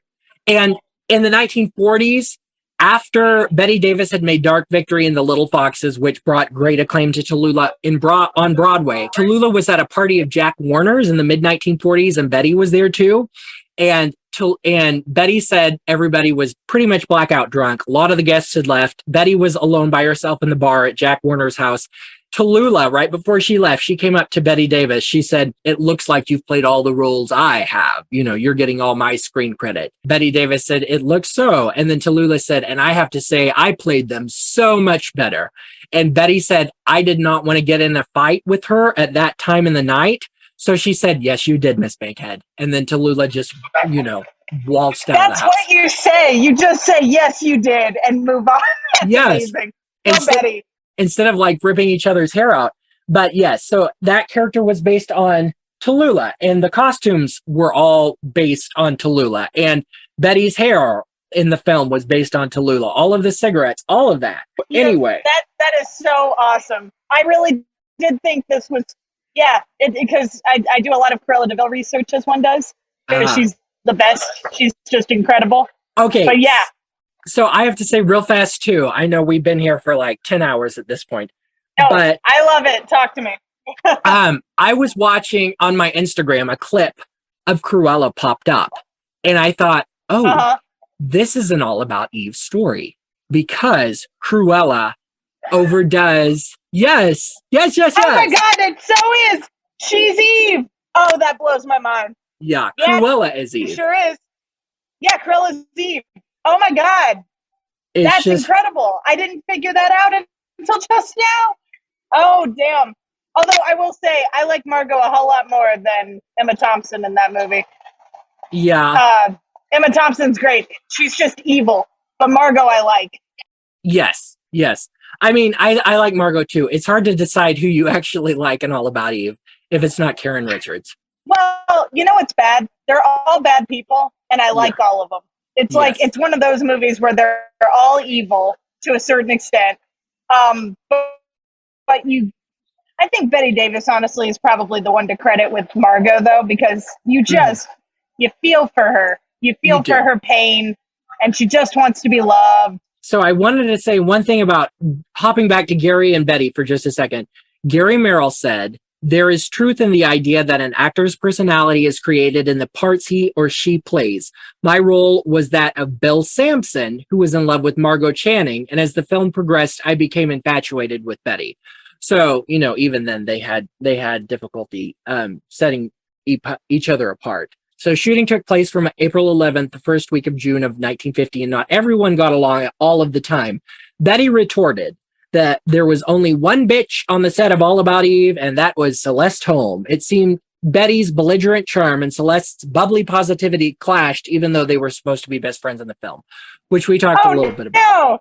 in the 1940s, after Betty Davis had made Dark Victory and The Little Foxes, which brought great acclaim to Tallulah on Broadway, Tallulah was at a party of Jack Warner's in the mid 1940s, and Betty was there too. And Betty said everybody was pretty much blackout drunk. A lot of the guests had left. Betty was alone by herself in the bar at Jack Warner's house. Tallulah, right before she left, she came up to Betty Davis. She said, "It looks like you've played all the roles I have. You know, you're getting all my screen credit." Betty Davis said, "It looks so." And then Tallulah said, "And I have to say, I played them so much better." And Betty said, "I did not want to get in a fight with her at that time in the night." So she said, "Yes, you did, Miss Bankhead." And then Tallulah just, waltzed out of the house. That's what you say. You just say, "Yes, you did," and move on. That's amazing. Betty. Instead of like ripping each other's hair out. But yes, so that character was based on Tallulah, and the costumes were all based on Tallulah, and Betty's hair in the film was based on Tallulah. All of the cigarettes, all of that. Anyway. That is so awesome. I really did think this was, because I do a lot of Cruella de Vil research as one does. Because she's the best. She's just incredible. Okay. But yeah. So I have to say real fast too, I know we've been here for like 10 hours at this point, but I love it. Talk to me. I was watching on my Instagram, a clip of Cruella popped up, and I thought, this is an All About Eve story because Cruella overdoes. Yes. Oh my God, it so is. She's Eve. Oh, that blows my mind. Yeah, Cruella is Eve. She sure is. Yeah, Cruella's Eve. Oh my God. That's incredible. I didn't figure that out until just now. Oh, damn. Although I will say, I like Margot a whole lot more than Emma Thompson in that movie. Yeah. Emma Thompson's great. She's just evil. But Margot I like. Yes. I mean, I like Margot too. It's hard to decide who you actually like in All About Eve if it's not Karen Richards. Well, you know what's bad? They're all bad people, and I like all of them. It's like, it's one of those movies where they're all evil to a certain extent. But I think Betty Davis, honestly, is probably the one to credit with Margot, though, because you feel for her. You feel for her pain, and she just wants to be loved. So I wanted to say one thing about hopping back to Gary and Betty for just a second. Gary Merrill said, "There is truth in the idea that an actor's personality is created in the parts he or she plays. My role was that of Bill Sampson, who was in love with Margot Channing, and as the film progressed, I became infatuated with Betty." So, even then they had difficulty setting each other apart. So shooting took place from April 11th, the first week of June of 1950, and not everyone got along all of the time. Betty retorted that there was only one bitch on the set of All About Eve, and that was Celeste Holm. It seemed Betty's belligerent charm and Celeste's bubbly positivity clashed, even though they were supposed to be best friends in the film, which we talked a little bit about.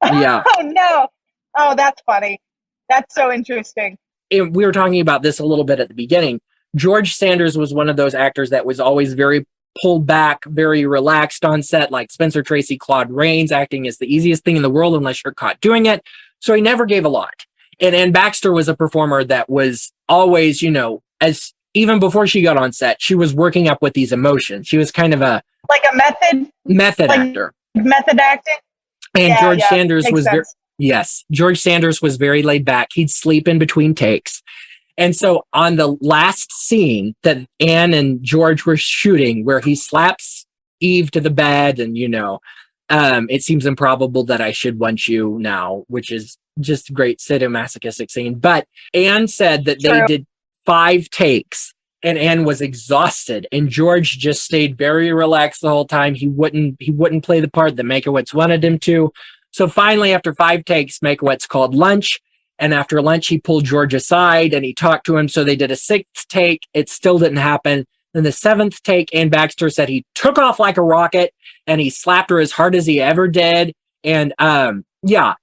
Yeah. Oh, no. Oh, that's funny. That's so interesting. And we were talking about this a little bit at the beginning. George Sanders was one of those actors that was always very pulled back, very relaxed on set, like Spencer Tracy, Claude Rains. Acting is the easiest thing in the world unless you're caught doing it. So he never gave a lot. And Anne Baxter was a performer that was always, as even before she got on set, she was working up with these emotions. She was kind of a method actor. Method acting. And George Sanders was George Sanders was very laid back. He'd sleep in between takes. And so on the last scene that Anne and George were shooting, where he slaps Eve to the bed and, it seems improbable that I should want you now, which is just a great sadomasochistic scene. But Anne said that they did 5 takes and Anne was exhausted and George just stayed very relaxed the whole time. He wouldn't play the part that Mankiewicz wanted him to. So finally, after 5 takes, Mankiewicz called lunch. And after lunch, he pulled George aside and he talked to him. So they did a 6th take. It still didn't happen. Then the 7th take, Anne Baxter said he took off like a rocket and he slapped her as hard as he ever did. And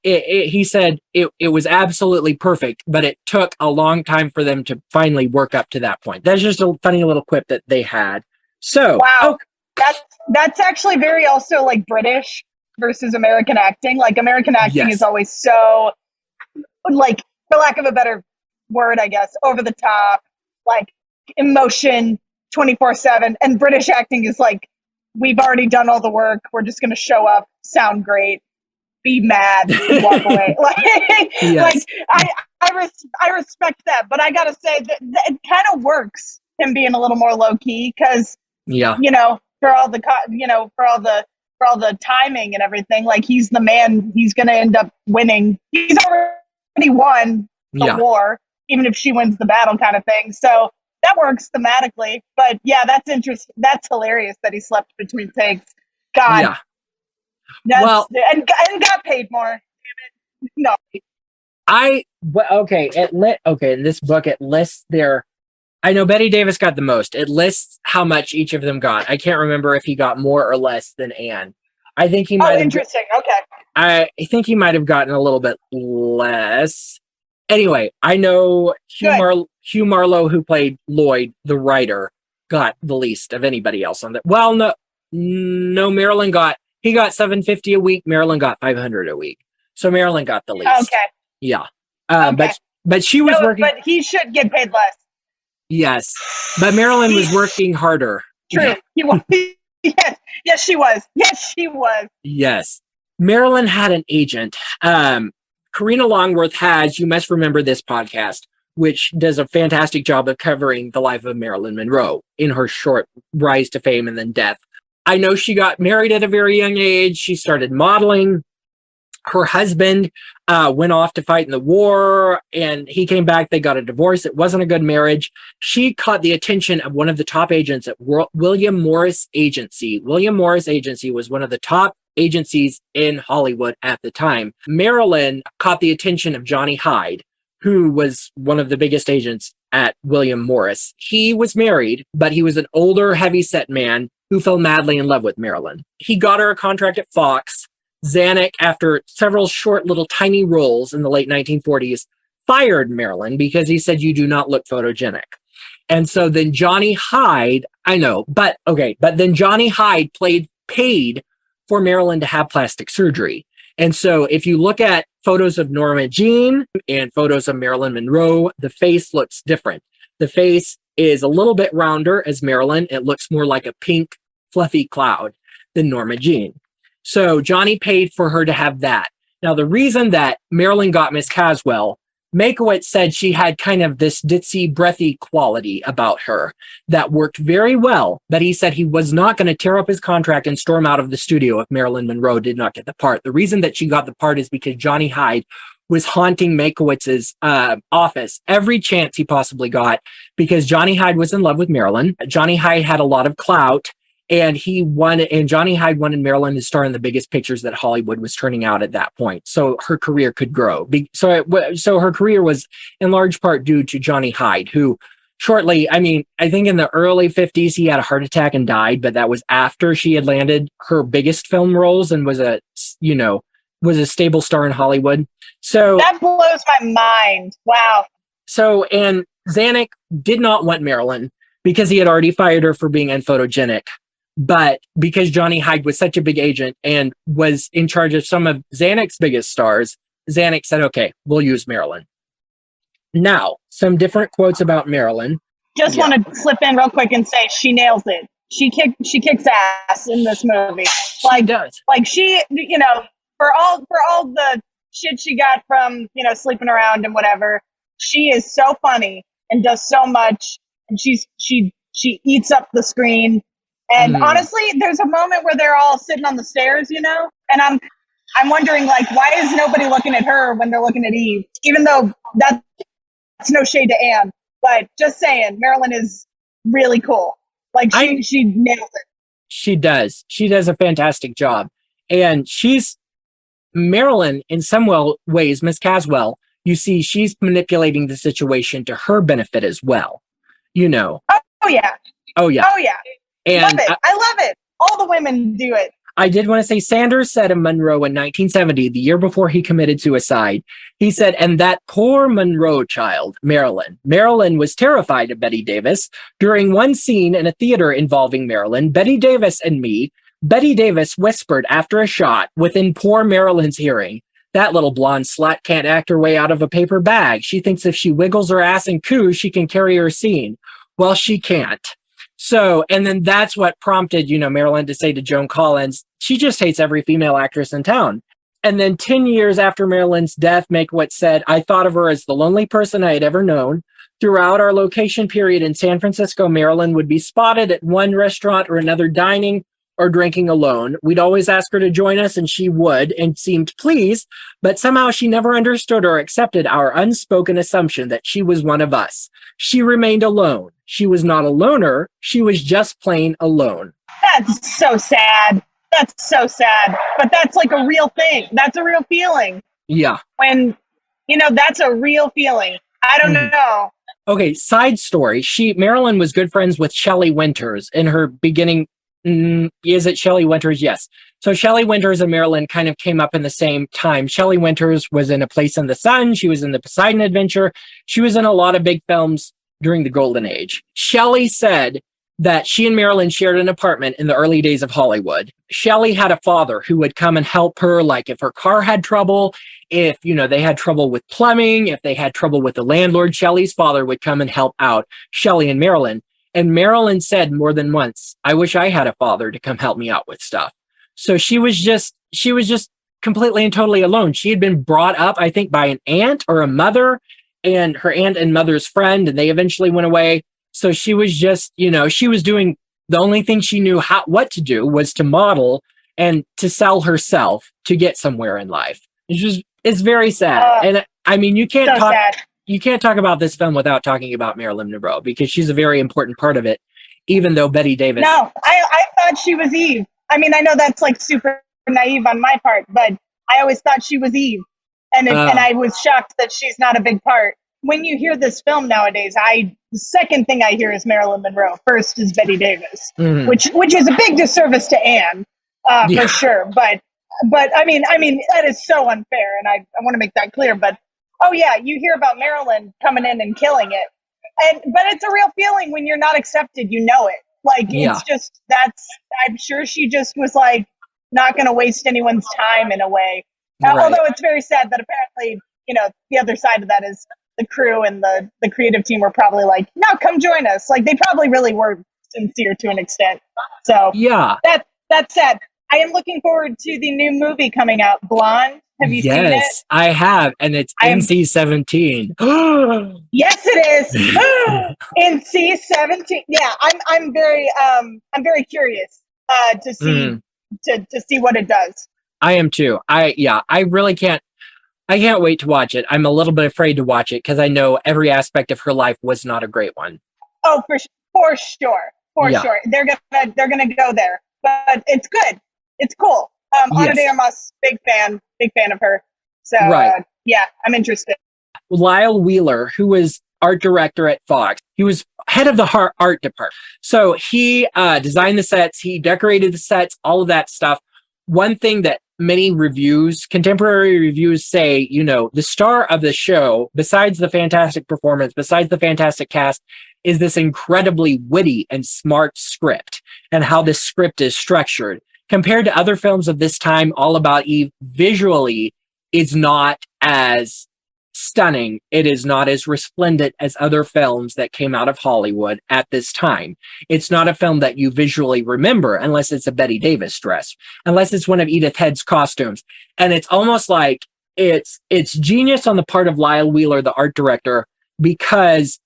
he said it was absolutely perfect, but it took a long time for them to finally work up to that point. That's just a funny little quip that they had. So wow, that's actually very also like British versus American acting. Like American acting is always so, like, for lack of a better word, I guess, over the top, like emotion 24/7. And British acting is like, we've already done all the work. We're just going to show up, sound great, be mad, and walk away. I respect that, but I got to say that it kind of works, him being a little more low key, because for all the timing and everything, like he's the man. He's going to end up winning. He's already won the war, even if she wins the battle, kind of thing. So that works thematically. But yeah, that's interesting. That's hilarious that he slept between takes. God. Yeah. And got paid more. No. In this book it lists I know Betty Davis got the most. It lists how much each of them got. I can't remember if he got more or less than Anne. I think he might. Interesting. Okay. I think he might have gotten a little bit less. Anyway, I know Hugh Marlowe, who played Lloyd, the writer, got the least of anybody else on that. Well, no, Marilyn got $750 a week. Marilyn got $500 a week. So Marilyn got the least. Okay. Yeah. But she was working. But he should get paid less. Yes, but Marilyn was working harder. True. He was. Yes, she was. Yes, she was. Yes. Marilyn had an agent. Karina Longworth has, you must remember this podcast, which does a fantastic job of covering the life of Marilyn Monroe in her short rise to fame and then death. I know she got married at a very young age. She started modeling. Her husband went off to fight in the war and he came back. They got a divorce. It wasn't a good marriage. She caught the attention of one of the top agents at William Morris Agency. William Morris Agency was one of the top agencies in Hollywood at the time. Marilyn caught the attention of Johnny Hyde, who was one of the biggest agents at William Morris. He was married, but he was an older, heavy-set man who fell madly in love with Marilyn. He got her a contract at Fox. Zanuck, after several short little tiny roles in the late 1940s, fired Marilyn because he said, "You do not look photogenic." And so then Johnny Hyde, but then Johnny Hyde paid for Marilyn to have plastic surgery. And so if you look at photos of Norma Jean and photos of Marilyn Monroe, the face looks different. The face is a little bit rounder as Marilyn. It looks more like a pink, fluffy cloud than Norma Jean. So Johnny paid for her to have that. Now, the reason that Marilyn got Miss Caswell, Mankiewicz said she had kind of this ditzy, breathy quality about her that worked very well, but he said he was not going to tear up his contract and storm out of the studio if Marilyn Monroe did not get the part. The reason that she got the part is because Johnny Hyde was haunting Makewitz's office every chance he possibly got, because Johnny Hyde was in love with Marilyn. Johnny Hyde had a lot of clout, and Johnny Hyde wanted Marilyn to star in the biggest pictures that Hollywood was turning out at that point, so her career could grow. So her career was in large part due to Johnny Hyde, who shortly, I think in the early 50s, he had a heart attack and died, but that was after she had landed her biggest film roles and was a stable star in Hollywood. So that blows my mind. Wow. So, and Zanuck did not want Marilyn because he had already fired her for being unphotogenic. But because Johnny Hyde was such a big agent and was in charge of some of Zanuck's biggest stars, Zanuck said, okay, we'll use Marilyn. Now, some different quotes about Marilyn. Just want to slip in real quick and say she nails it. She kicks ass in this movie. She does. Like she, for all the shit she got from, sleeping around and whatever, she is so funny and does so much, and she eats up the screen. And honestly, there's a moment where they're all sitting on the stairs, and I'm wondering, like, why is nobody looking at her when they're looking at Eve? Even though that's no shade to Anne, but just saying, Marilyn is really cool. Like she nails it. She does. She does a fantastic job, and Marilyn in some ways, Miss Caswell. You see, she's manipulating the situation to her benefit as well. Oh yeah. And love it. I love it. All the women do it. I did want to say Sanders said of Monroe in 1970, the year before he committed suicide, he said, and that poor Monroe child, Marilyn. Marilyn was terrified of Betty Davis. During one scene in a theater involving Marilyn, Betty Davis and me, Betty Davis whispered after a shot within poor Marilyn's hearing, that little blonde slut can't act her way out of a paper bag. She thinks if she wiggles her ass and coos, she can carry her scene. Well, she can't. So, and then that's what prompted, Marilyn to say to Joan Collins, she just hates every female actress in town. And then 10 years after Marilyn's death, Makewitz said, I thought of her as the lonely person I had ever known. Throughout our location period in San Francisco, Marilyn would be spotted at one restaurant or another dining or drinking alone. We'd always ask her to join us, and she would and seemed pleased, but somehow she never understood or accepted our unspoken assumption that she was one of us. She remained alone. She was not a loner. She was just plain alone. That's so sad. But that's like a real thing. That's a real feeling. Yeah. When, that's a real feeling. I don't know. Okay, side story. Marilyn was good friends with Shelley Winters in her beginning. Is it Shelley Winters? Yes. So Shelley Winters and Marilyn kind of came up in the same time. Shelley Winters was in A Place in the Sun. She was in the Poseidon Adventure. She was in a lot of big films during the Golden Age. Shelley said that she and Marilyn shared an apartment in the early days of Hollywood. Shelley had a father who would come and help her, like if her car had trouble, if, they had trouble with plumbing, if they had trouble with the landlord, Shelley's father would come and help out Shelley and Marilyn. And Marilyn said more than once, I wish I had a father to come help me out with stuff. So she was just completely and totally alone. She had been brought up, I think, by an aunt or a mother, and her aunt and mother's friend, and they eventually went away. So she was just, she was doing the only thing she knew what to do was to model and to sell herself to get somewhere in life. It's very sad. And I mean, you can't talk about this film without talking about Marilyn Monroe, because she's a very important part of it, even though Betty Davis. No, I thought she was Eve. I mean, I know that's like super naive on my part, but I always thought she was Eve. And I was shocked that she's not a big part. When you hear this film nowadays, the second thing I hear is Marilyn Monroe. First is Betty Davis, which is a big disservice to Anne, for sure. But I mean that is so unfair, and I want to make that clear. But oh yeah, you hear about Marilyn coming in and killing it, but it's a real feeling when you're not accepted. It's just I'm sure she just was like not going to waste anyone's time in a way. Right. Although it's very sad that apparently, the other side of that is the crew and the creative team were probably like, no, come join us. Like they probably really were sincere to an extent. So yeah, that's sad. I am looking forward to the new movie coming out, Blonde. Have you seen it? Yes, I have, and it's NC-17. Yes, it is. NC-17. Yeah, I'm very curious to see to see what it does. I am too. I really can't. I can't wait to watch it. I'm a little bit afraid to watch it because I know every aspect of her life was not a great one. Oh, for sure. Sure. They're gonna go there. But it's good. It's cool. Ana de Armas, big fan of her. So yeah, I'm interested. Lyle Wheeler, who was art director at Fox, he was head of the art department. So he designed the sets, he decorated the sets, all of that stuff. One thing that many reviews, contemporary reviews say, you know, the star of the show, besides the fantastic performance, besides the fantastic cast, is this incredibly witty and smart script and how this script is structured. Compared to other films of this time, All About Eve visually is not as stunning. It is not as resplendent as other films that came out of Hollywood at this time. It's not a film that you visually remember unless it's a Bette Davis dress, unless it's one of Edith Head's costumes. And it's almost like it's genius on the part of Lyle Wheeler, the art director, because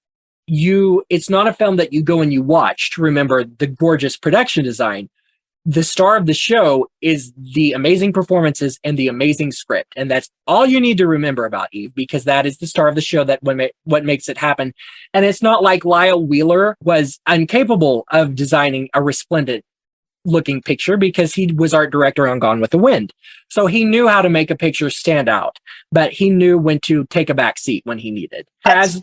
it's not a film that you go and you watch to remember the gorgeous production design. The star of the show is the amazing performances and the amazing script. And that's all you need to remember about Eve, because that is the star of the show, that what makes it happen. And it's not like Lyle Wheeler was incapable of designing a resplendent looking picture, because he was art director on Gone with the Wind. So he knew how to make a picture stand out, but he knew when to take a back seat when he needed. That's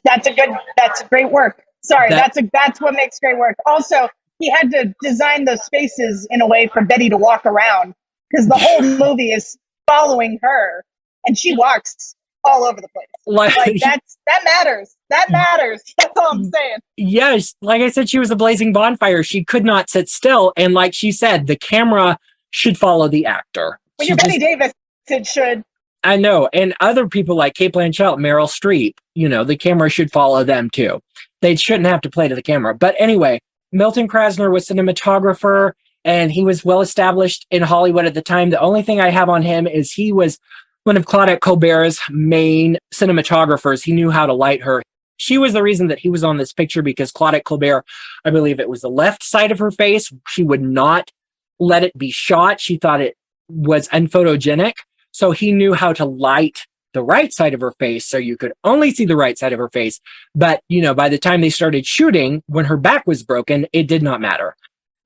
great work. Sorry, that's what makes great work. Also, he had to design those spaces in a way for Betty to walk around, because the whole movie is following her and she walks all over the place. Like that matters. That matters. That's all I'm saying. Yes. Like I said, she was a blazing bonfire. She could not sit still. And like she said, the camera should follow the actor. When you're Bette Davis, it should. I know. And other people like Cate Blanchett, Meryl Streep, you know, the camera should follow them too. They shouldn't have to play to the camera. But anyway, Milton Krasner was cinematographer, and he was well established in Hollywood at the time. The only thing I have on him is he was one of Claudette Colbert's main cinematographers. He knew how to light her. She was the reason that he was on this picture, because Claudette Colbert, I believe it was the left side of her face. She would not let it be shot. She thought it was unphotogenic. So he knew how to light the right side of her face, so you could only see the right side of her face. But, you know, by the time they started shooting, when her back was broken, it did not matter.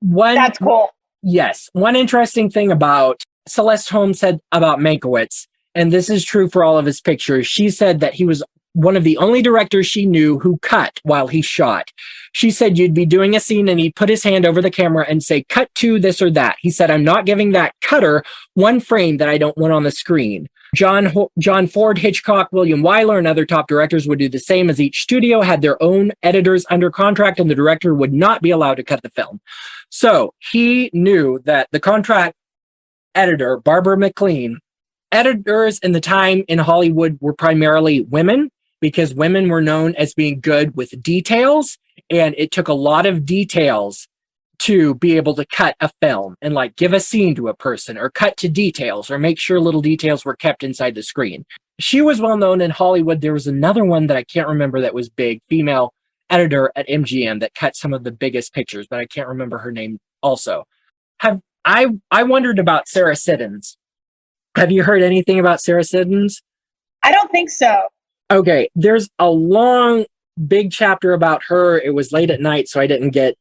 That's cool. Yes. One interesting thing about Celeste Holmes said about Mankiewicz, and this is true for all of his pictures, she said that he was one of the only directors she knew who cut while he shot. She said you'd be doing a scene and he'd put his hand over the camera and say, cut to this or that. He said, I'm not giving that cutter one frame that I don't want on the screen. John Ford, Hitchcock, William Wyler, and other top directors would do the same, as each studio had their own editors under contract and the director would not be allowed to cut the film. So he knew that the contract editor, Barbara McLean, editors in the time in Hollywood were primarily women, because women were known as being good with details, and it took a lot of details to be able to cut a film and like give a scene to a person, or cut to details, or make sure little details were kept inside the screen. She was well known in Hollywood. There was another one that I can't remember that was big, female editor at MGM, that cut some of the biggest pictures, but I can't remember her name also. I wondered about Sarah Siddons. Have you heard anything about Sarah Siddons? I don't think so. Okay, there's a long, big chapter about her. It was late at night, so I didn't get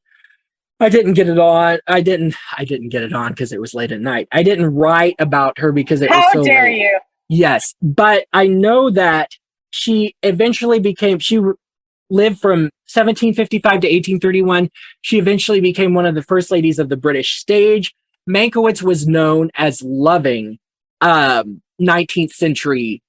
it on. I didn't get it on because it was late at night. I didn't write about her because it was so late. How dare you? Yes, but I know that she eventually she lived from 1755 to 1831. She eventually became one of the first ladies of the British stage. Mankiewicz was known as loving 19th century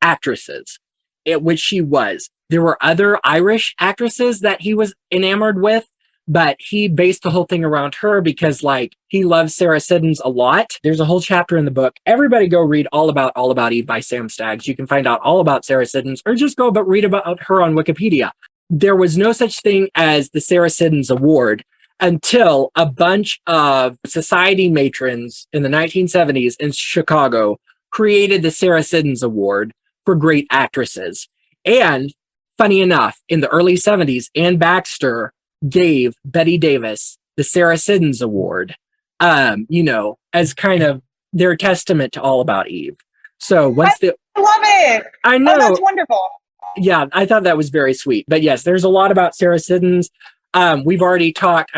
actresses, which she was. There were other Irish actresses that he was enamored with, but he based the whole thing around her because, like, he loves Sarah Siddons a lot. There's a whole chapter in the book. Everybody go read All About Eve by Sam Staggs. You can find out all about Sarah Siddons, or just go but read about her on Wikipedia. There was no such thing as the Sarah Siddons Award until a bunch of society matrons in the 1970s in Chicago created the Sarah Siddons Award for great actresses. And funny enough, in the early 70s, Anne Baxter gave Bette Davis the Sarah Siddons Award, as kind of their testament to All About Eve. So once I love it. I know. Oh, that's wonderful. Yeah, I thought that was very sweet. But yes, there's a lot about Sarah Siddons. I've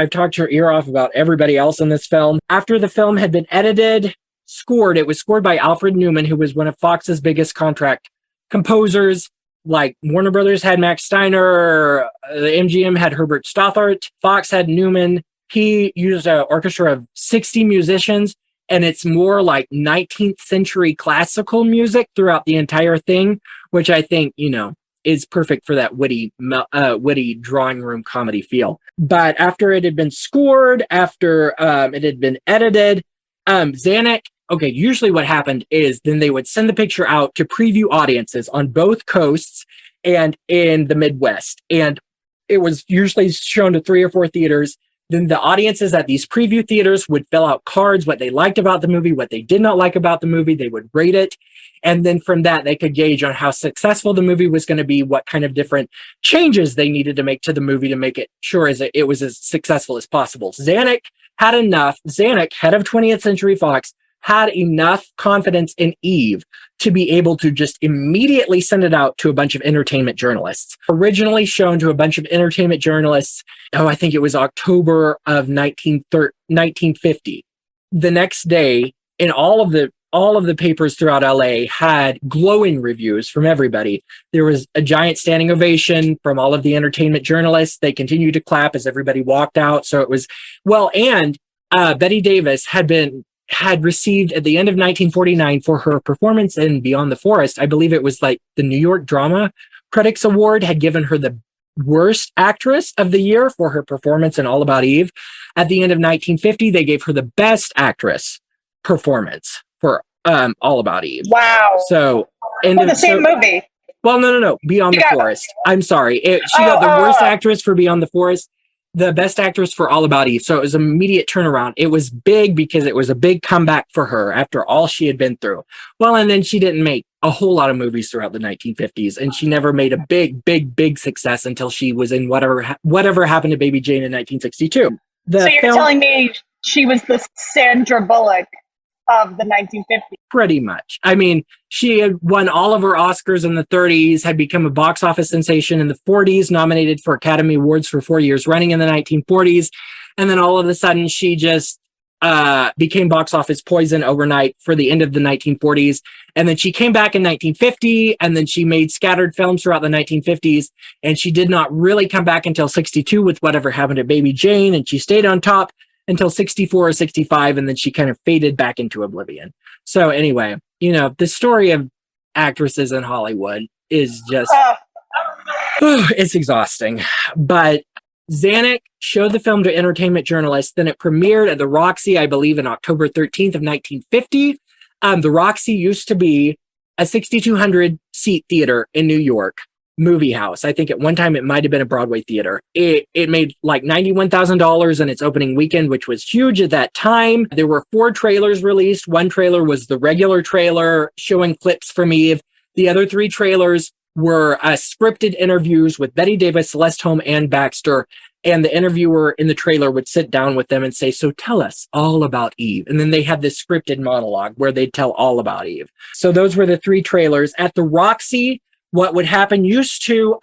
talked your ear off about everybody else in this film. After the film had been edited, it was scored by Alfred Newman, who was one of Fox's biggest contract composers. Like Warner Brothers had Max Steiner, the MGM had Herbert Stothart, Fox had Newman. He used an orchestra of 60 musicians, and it's more like 19th century classical music throughout the entire thing, which I think, is perfect for that witty drawing room comedy feel. But after it had been scored, after it had been edited, Zanuck, usually what happened is then they would send the picture out to preview audiences on both coasts and in the Midwest. And it was usually shown to 3 or 4 theaters. Then the audiences at these preview theaters would fill out cards, what they liked about the movie, what they did not like about the movie. They would rate it. And then from that, they could gauge on how successful the movie was going to be, what kind of different changes they needed to make to the movie to make it sure it was as successful as possible. Zanuck, head of 20th Century Fox, had enough confidence in Eve to be able to just immediately send it out to a bunch of entertainment journalists. Originally shown to a bunch of entertainment journalists, I think it was October of 1950. The next day, in all of the papers throughout LA had glowing reviews from everybody. There was a giant standing ovation from all of the entertainment journalists. They continued to clap as everybody walked out. So it was and Bette Davis had received at the end of 1949 for her performance in Beyond the Forest. I believe it was like the New York Drama Critics Award had given her the worst actress of the year for her performance in All About Eve. At the end of 1950, they gave her the best actress performance for All About Eve. Wow. So same movie. Well, no. Beyond the Forest. I'm sorry. She got the worst actress for Beyond the Forest, the best actress for All About Eve. So it was an immediate turnaround. It was big because it was a big comeback for her after all she had been through. Well, and then she didn't make a whole lot of movies throughout the 1950s, and she never made a big success until she was in whatever happened to Baby Jane in 1962. So you're telling me she was the Sandra Bullock of the 1950s? Pretty much. I mean, she had won all of her Oscars in the 30s, had become a box office sensation in the 40s, nominated for Academy Awards for 4 years running in the 1940s. And then all of a sudden, she just became box office poison overnight for the end of the 1940s. And then she came back in 1950, and then she made scattered films throughout the 1950s. And she did not really come back until 62 with Whatever Happened to Baby Jane. And she stayed on top until 64 or 65, and then she kind of faded back into oblivion. So anyway, the story of actresses in Hollywood is just, it's exhausting. But Zanuck showed the film to entertainment journalists. Then it premiered at the Roxy, I believe, on October 13th of 1950. The Roxy used to be a 6,200 seat theater in New York. Movie house. I think at one time it might have been a Broadway theater. It made like $91,000 in its opening weekend, which was huge at that time. There were 4 trailers released. One trailer was the regular trailer showing clips from Eve. The other 3 trailers were scripted interviews with Bette Davis, Celeste Holm, and Baxter. And the interviewer in the trailer would sit down with them and say, "So tell us all about Eve." And then they had this scripted monologue where they'd tell all about Eve. So those were the 3 trailers. At the Roxy, what would happen used to,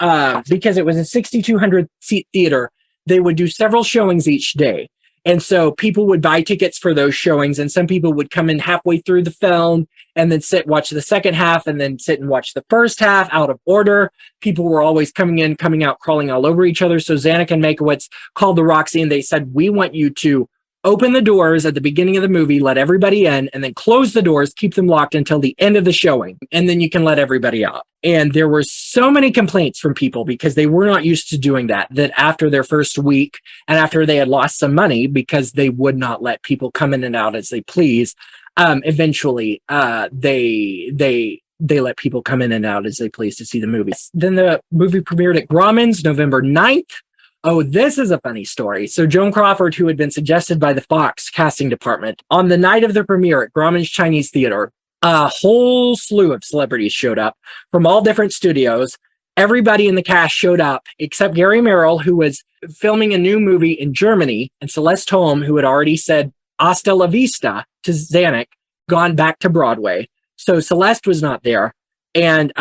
because it was a 6,200 seat theater, they would do several showings each day. And so people would buy tickets for those showings, and some people would come in halfway through the film and then watch the second half, and then sit and watch the first half out of order. People were always coming in, coming out, crawling all over each other. So Zanuck and Makowitz called the Roxy, and they said, "We want you to open the doors at the beginning of the movie, let everybody in, and then close the doors, keep them locked until the end of the showing, and then you can let everybody out." And there were so many complaints from people because they were not used to doing that after their first week and after they had lost some money because they would not let people come in and out as they please, eventually they let people come in and out as they please to see the movies. Then the movie premiered at Grauman's November 9th. Oh, this is a funny story. So Joan Crawford, who had been suggested by the Fox casting department, on the night of the premiere at Grauman's Chinese Theater, a whole slew of celebrities showed up from all different studios. Everybody in the cast showed up except Gary Merrill, who was filming a new movie in Germany, and Celeste Holm, who had already said "Hasta la vista" to Zanuck, gone back to Broadway. So Celeste was not there, and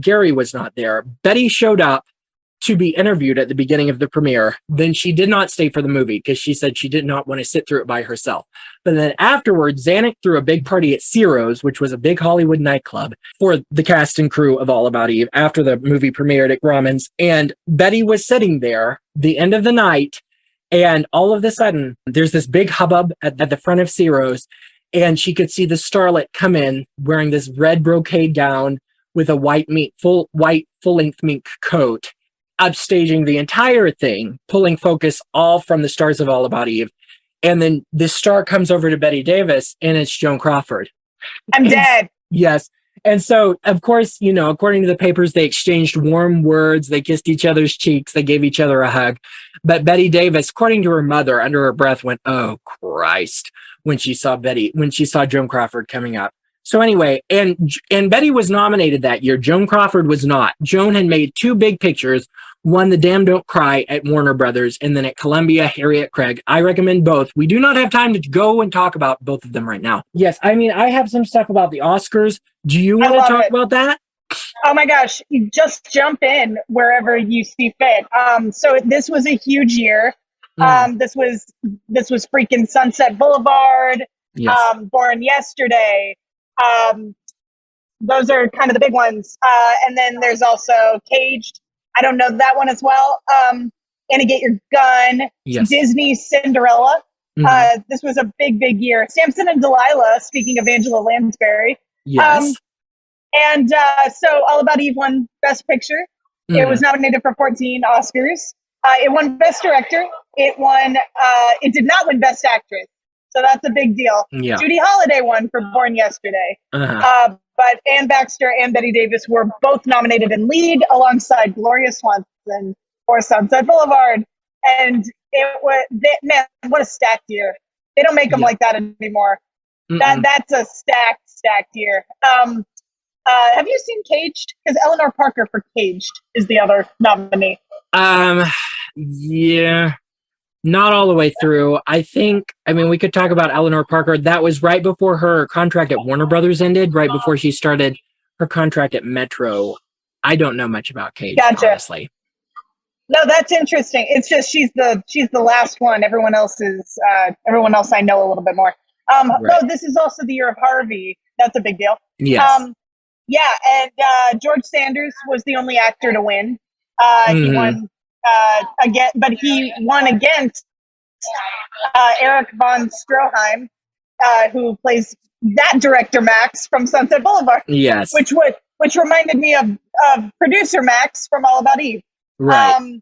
Gary was not there. Betty showed up to be interviewed at the beginning of the premiere. Then she did not stay for the movie because she said she did not want to sit through it by herself. But then afterwards, Zanuck threw a big party at Ciro's, which was a big Hollywood nightclub, for the cast and crew of All About Eve after the movie premiered at Grauman's. And Betty was sitting there the end of the night, and all of a sudden, there's this big hubbub at the front of Ciro's, and she could see the starlet come in wearing this red brocade gown with a full-length mink coat, upstaging the entire thing, pulling focus all from the stars of All About Eve. And then this star comes over to Betty Davis, and it's Joan Crawford. I'm dead. Yes. And so, of course, according to the papers, they exchanged warm words. They kissed each other's cheeks. They gave each other a hug. But Betty Davis, according to her mother, under her breath went, "Oh, Christ," when she saw Joan Crawford coming up. So anyway, and Betty was nominated that year. Joan Crawford was not. Joan had made 2 big pictures. One, The Damned Don't Cry at Warner Brothers, and then at Columbia, Harriet Craig. I recommend both. We do not have time to go and talk about both of them right now. Yes, I mean, I have some stuff about the Oscars. Do you want to talk about that? Oh my gosh, you just jump in wherever you see fit. So this was a huge year. This was freaking Sunset Boulevard, yes. Born Yesterday. Those are kind of the big ones. And then there's also Caged. I don't know that one as well. Anna Get Your Gun. Yes. Disney's Cinderella. This was a big year. Samson and Delilah, speaking of Angela Lansbury. Yes. So All About Eve won Best Picture. It was nominated for 14 Oscars. It won Best Director. It did not win Best Actress. So that's a big deal. Yeah. Judy Holliday won for Born Yesterday. But Anne Baxter and Betty Davis were both nominated in lead alongside Gloria Swanson for Sunset Boulevard. And man, what a stacked year. They don't make them like that anymore. That's a stacked year. Have you seen Caged? Because Eleanor Parker for Caged is the other nominee. Yeah. Not all the way through. We could talk about Eleanor Parker. That was right before her contract at Warner Brothers ended, right before she started her contract at Metro. I don't know much about Caged, honestly. No, that's interesting. It's just she's the last one. Everyone else I know a little bit more. Right. No, this is also the year of Harvey. That's a big deal. Yes. And George Sanders was the only actor to win. He won again, but he won against Eric von Stroheim, who plays that director Max from Sunset Boulevard. Yes, which reminded me of producer Max from All About Eve. Right.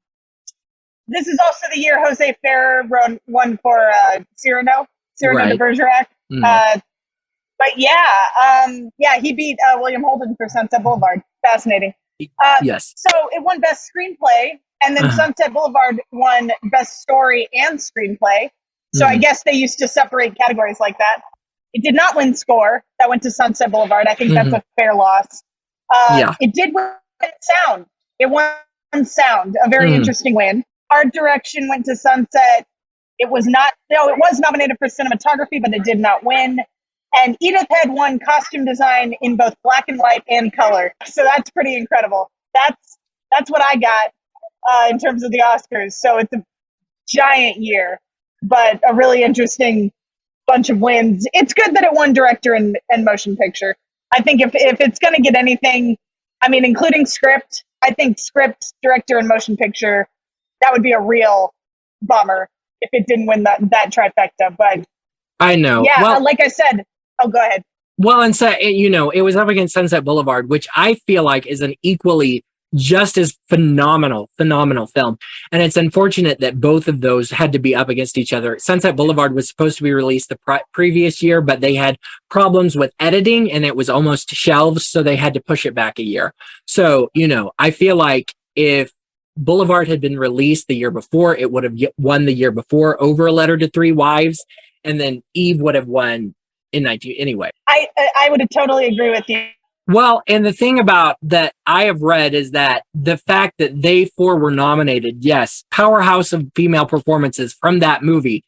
This is also the year Jose Ferrer won for Cyrano de Bergerac. But he beat William Holden for Sunset Boulevard. Fascinating. Yes. So it won Best Screenplay, and then Sunset Boulevard won Best Story and Screenplay. So I guess they used to separate categories like that. It did not win Score. That went to Sunset Boulevard. I think that's a fair loss. It did win Sound. It won Sound, a very interesting win. Art Direction went to Sunset. It was nominated for cinematography, but it did not win. And Edith Head won costume design in both black and white and color. So that's pretty incredible. That's what I got in terms of the Oscars. So it's a giant year, but a really interesting bunch of wins. It's good that it won director and motion picture. I think if it's going to get anything, including script, I think script, director, and motion picture, that would be a real bummer if it didn't win that trifecta. But I know. Yeah, well, like I said, go ahead. Well, and so, it was up against Sunset Boulevard, which I feel like is an equally just as phenomenal film. And it's unfortunate that both of those had to be up against each other. Sunset Boulevard was supposed to be released the previous year, but they had problems with editing and it was almost shelved, so they had to push it back a year. So, I feel like if Boulevard had been released the year before, it would have won the year before over A Letter to Three Wives, and then Eve would have won in 19 anyway. I would totally agree with you. Well, and the thing about that I have read is that the fact that they four were nominated, yes, powerhouse of female performances from that movie.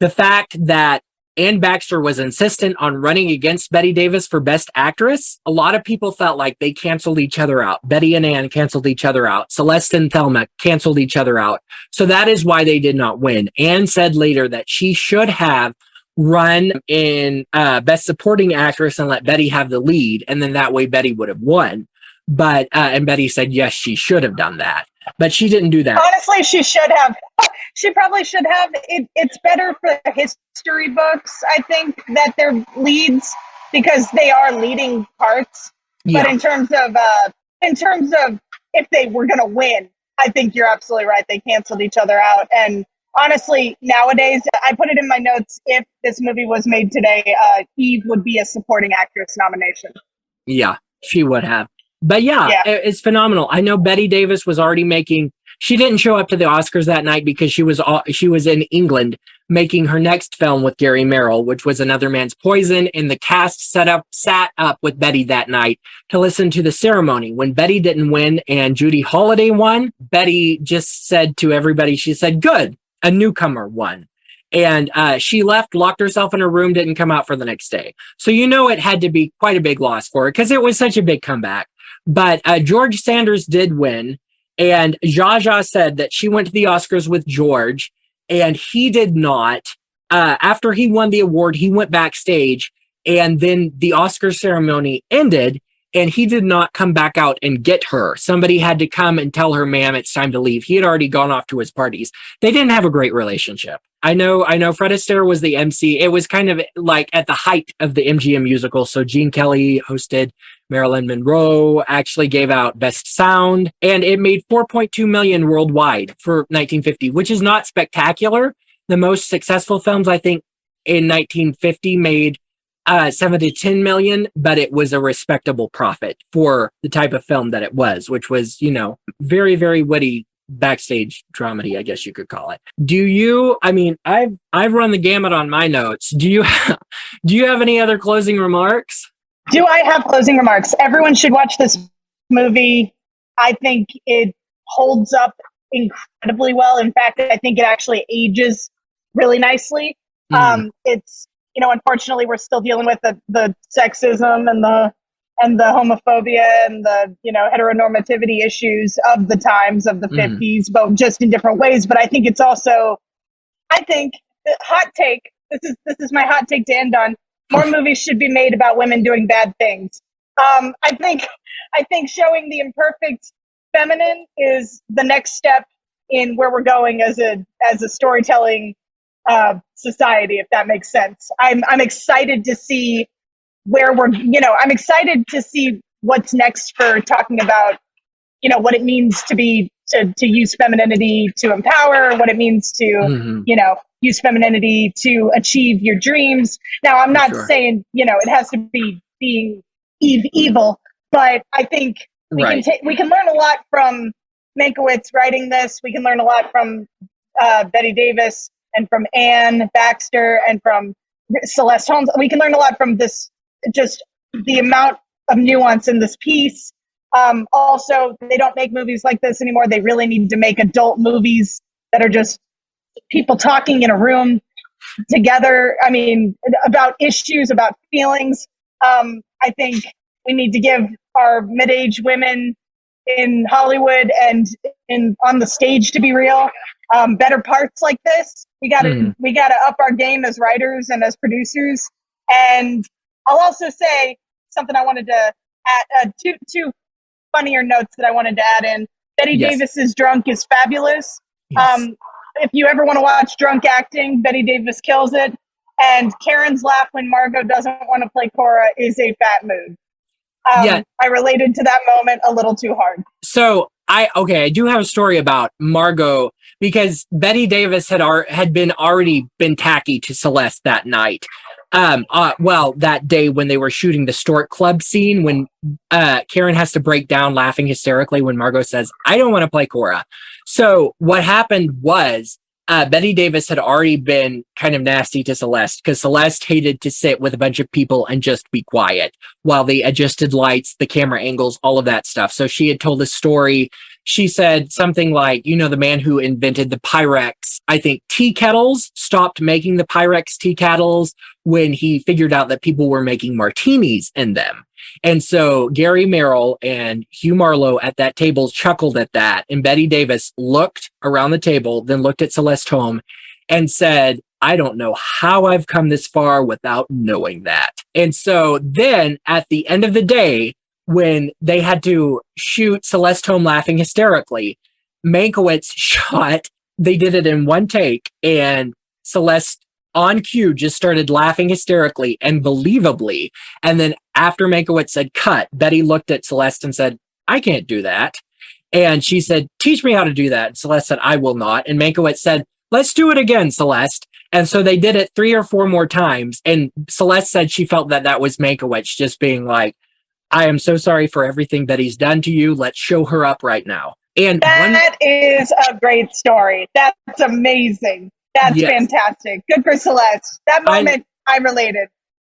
The fact that Anne Baxter was insistent on running against Bette Davis for Best Actress, a lot of people felt like they canceled each other out. Betty and Anne canceled each other out. Celeste and Thelma canceled each other out. So that is why they did not win. Anne said later that she should have run in Best Supporting Actress and let Betty have the lead, and then that way Betty would have won. But and Betty said yes, she should have done that, but she didn't do that. Honestly, she should have. She probably should have. It's better for the history books, I think, that they're leads because they are leading parts. Yeah. But in terms of if they were going to win, I think you're absolutely right. They canceled each other out. And honestly, nowadays, I put it in my notes. If this movie was made today, Eve would be a supporting actress nomination. Yeah, she would have. But yeah, it's phenomenal. I know Bette Davis was already making. She didn't show up to the Oscars that night because she was in England making her next film with Gary Merrill, which was Another Man's Poison, and the cast sat up with Betty that night to listen to the ceremony. When Betty didn't win and Judy Holliday won, Betty just said to everybody, she said, "Good, a newcomer won." And she left, locked herself in her room, didn't come out for the next day. So it had to be quite a big loss for her because it was such a big comeback. But George Sanders did win. And Zsa Zsa said that she went to the Oscars with George, and he did not. After he won the award, he went backstage, and then the Oscar ceremony ended, and he did not come back out and get her. Somebody had to come and tell her, "Ma'am, it's time to leave." He had already gone off to his parties. They didn't have a great relationship. I know Fred Astaire was the MC. It was kind of like at the height of the MGM musical. So Gene Kelly hosted. Marilyn Monroe actually gave out Best Sound, and it made $4.2 million worldwide for 1950, which is not spectacular. The most successful films, I think, in 1950 made 7 to 10 million, but it was a respectable profit for the type of film that it was, which was, very, very witty backstage dramedy, I guess you could call it. I've run the gamut on my notes. Do you have any other closing remarks? Do I have closing remarks? Everyone should watch this movie. I think it holds up incredibly well. In fact, I think it actually ages really nicely. It's, unfortunately, we're still dealing with the sexism and the homophobia and the, heteronormativity issues of the times of the 50s, but just in different ways. But I think it's also, hot take, this is my hot take to end on. More movies should be made about women doing bad things. I think showing the imperfect feminine is the next step in where we're going as a storytelling society, if that makes sense. I'm excited to see where I'm excited to see what's next for talking about, what it means to use femininity to empower, what it means to, use femininity to achieve your dreams. Now, I'm not saying, it has to be being evil, but I think we can learn a lot from Mankiewicz writing this. We can learn a lot from Bette Davis and from Anne Baxter and from Celeste Holmes. We can learn a lot from this, just the amount of nuance in this piece. Also, they don't make movies like this anymore. They really need to make adult movies that are just people talking in a room together. About issues, about feelings. I think we need to give our mid-aged women in Hollywood and on the stage, to be real, better parts like this. We gotta up our game as writers and as producers. And I'll also say something I wanted to add, two funnier notes that I wanted to add in. Bette Davis's Drunk is fabulous. Yes. If you ever want to watch drunk acting, Bette Davis kills it. And Karen's laugh when Margot doesn't want to play Cora is a fat mood. I related to that moment a little too hard. So I do have a story about Margot because Bette Davis had already been tacky to Celeste that night. That day when they were shooting the Stork Club scene, when Karen has to break down laughing hysterically when Margot says, "I don't want to play Cora." So what happened was Bette Davis had already been kind of nasty to Celeste because Celeste hated to sit with a bunch of people and just be quiet while they adjusted lights, the camera angles, all of that stuff. So she had told a story she said something like, the man who invented the Pyrex, I think, tea kettles, stopped making the Pyrex tea kettles when he figured out that people were making martinis in them. And so Gary Merrill and Hugh Marlowe at that table chuckled at that. And Bette Davis looked around the table, then looked at Celeste Holm and said, I don't know how I've come this far without knowing that. And so then at the end of the day, when they had to shoot Celeste Holm laughing hysterically, Mankiewicz shot, they did it in one take, and Celeste on cue just started laughing hysterically and believably. And then after Mankiewicz said cut, Betty looked at Celeste and said, I can't do that. And she said, teach me how to do that. And Celeste said, I will not. And Mankiewicz said, let's do it again, Celeste. And so they did it 3 or 4 more times. And Celeste said she felt that was Mankiewicz just being like, I am so sorry for everything that he's done to you. Let's show her up right now. And that is a great story. That's amazing. That's fantastic. Good for Celeste. That moment, I related.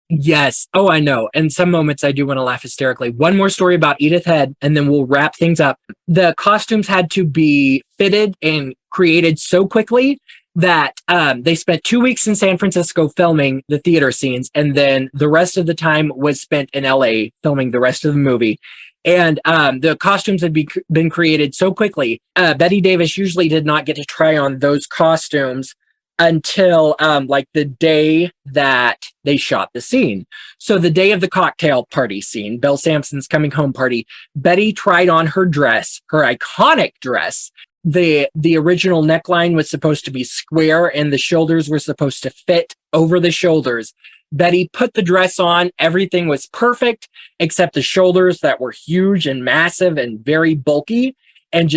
Yes. Oh, I know. And some moments I do want to laugh hysterically. One more story about Edith Head, and then we'll wrap things up. The costumes had to be fitted and created so quickly that they spent 2 weeks in San Francisco filming the theater scenes, and then the rest of the time was spent in LA filming the rest of the movie. And the costumes had been created so quickly. Bette Davis usually did not get to try on those costumes until like the day that they shot the scene. So the day of the cocktail party scene, Belle Sampson's coming home party, Betty tried on her dress, her iconic dress. The original neckline was supposed to be square and the shoulders were supposed to fit over the shoulders. Betty put the dress on. Everything was perfect except the shoulders that were huge and massive and very bulky. And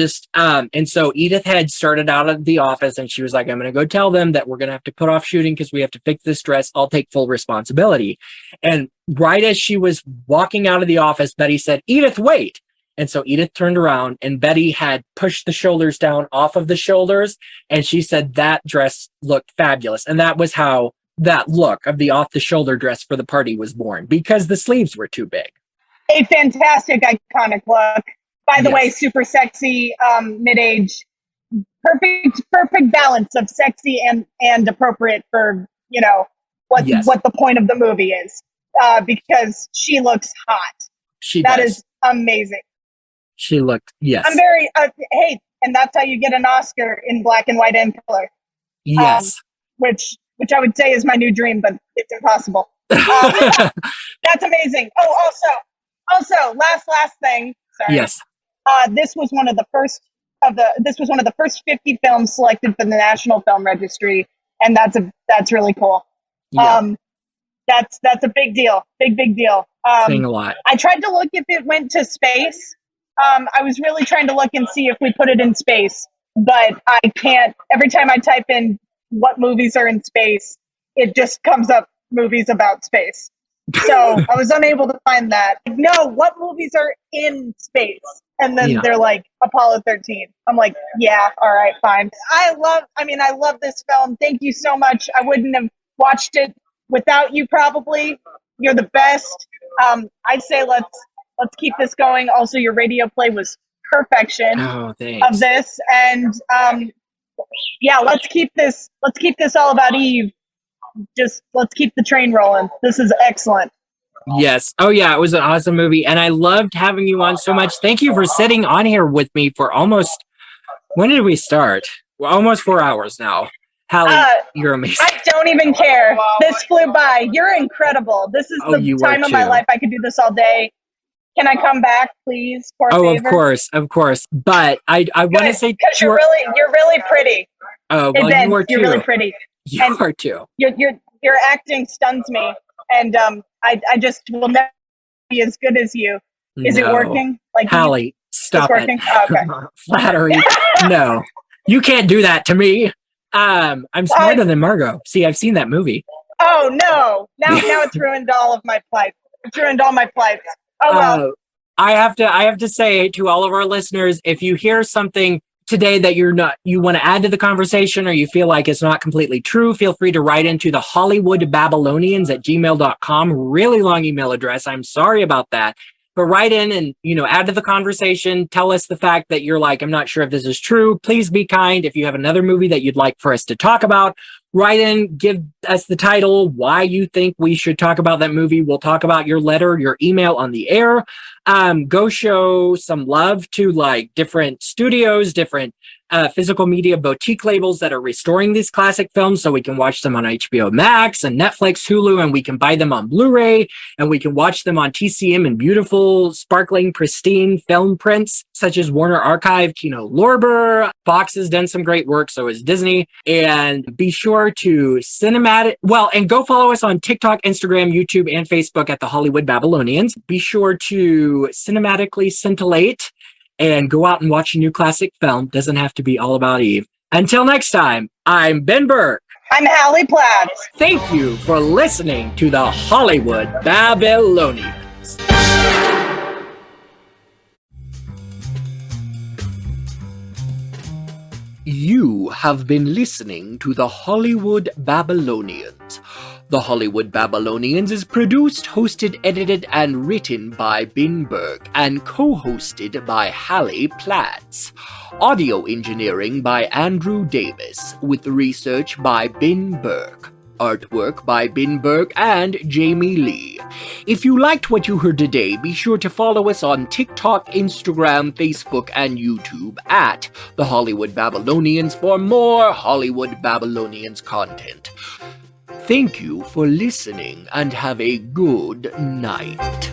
so Edith Head started out of the office and she was like, I'm going to go tell them that we're going to have to put off shooting because we have to fix this dress. I'll take full responsibility. And right as she was walking out of the office, Betty said, Edith, wait. And so Edith turned around and Betty had pushed the shoulders down off of the shoulders. And she said that dress looked fabulous. And that was how that look of the off the shoulder dress for the party was born, because the sleeves were too big. A fantastic, iconic look. By the way, super sexy, mid-age, perfect balance of sexy and appropriate for, what the point of the movie is, because she looks hot. That is amazing. She looked, yes. I'm very, hey, and that's how you get an Oscar in black and white and color. Yes. Which I would say is my new dream, but it's impossible. That's amazing. Oh, also, last thing. Sorry. Yes. This was one of the first 50 films selected for the National Film Registry, and that's really cool. Yeah. That's a big deal. Big deal. Saying a lot. I tried to look if it went to space. I was really trying to look and see if we put it in space, but I can't. Every time I type in what movies are in space, it just comes up movies about space. So I was unable to find that. No, what movies are in space? And then they're like, Apollo 13. I'm like, yeah, all right, fine. I love this film. Thank you so much. I wouldn't have watched it without you, probably. You're the best. I'd say let's keep this going. Also, your radio play was perfection of this. And let's keep this all about Eve. Just let's keep the train rolling. This is excellent. Yes. Oh yeah, it was an awesome movie. And I loved having you on so much. Thank you for sitting on here with me for almost, when did we start? We're almost 4 hours now. Hallie, you're amazing. I don't even care. This flew by. You're incredible. This is the time of my life. I could do this all day. Can I come back, please? For a favor? Of course. But I want to say, because you're really pretty. Oh, well, you are too. You're really pretty. You are too. Your acting stuns me, and I just will never be as good as you. Is it working? Like, Hallie, stop it. Oh, okay. Flattery. No, you can't do that to me. I'm smarter than Margot. See, I've seen that movie. Oh no! Now it's ruined all of my plight. It's ruined all my plights. Oh well. I have to say to all of our listeners, if you hear something today that you want to add to the conversation, or you feel like it's not completely true, feel free to write into the hollywoodbabylonians@gmail.com. Really long email address. I'm sorry about that. but write in and, add to the conversation. Tell us the fact that you're like, I'm not sure if this is true. Please be kind. If you have another movie that you'd like for us to talk about, write in, give us the title, why you think we should talk about that movie. We'll talk about your letter, your email on the air. Go show some love to like different studios, different physical media boutique labels that are restoring these classic films so we can watch them on HBO Max and Netflix, Hulu, and we can buy them on Blu-ray and we can watch them on TCM in beautiful, sparkling, pristine film prints such as Warner Archive, Kino Lorber. Fox has done some great work, so has Disney. And be sure to and go follow us on TikTok, Instagram, YouTube, and Facebook at The Hollywood Babylonians. Be sure to cinematically scintillate and go out and watch a new classic film. Doesn't have to be all about Eve. Until next time, I'm Ben Burke. I'm Hallie Platt. Thank you for listening to the Hollywood Babylonians. You have been listening to the Hollywood Babylonians. The Hollywood Babylonians is produced, hosted, edited, and written by Ben Burke and co-hosted by Hallie Platt. Audio engineering by Andrew Davis, with research by Ben Burke. Artwork by Ben Burke and Jamie Lee. If you liked what you heard today, be sure to follow us on TikTok, Instagram, Facebook, and YouTube at The Hollywood Babylonians for more Hollywood Babylonians content. Thank you for listening and have a good night.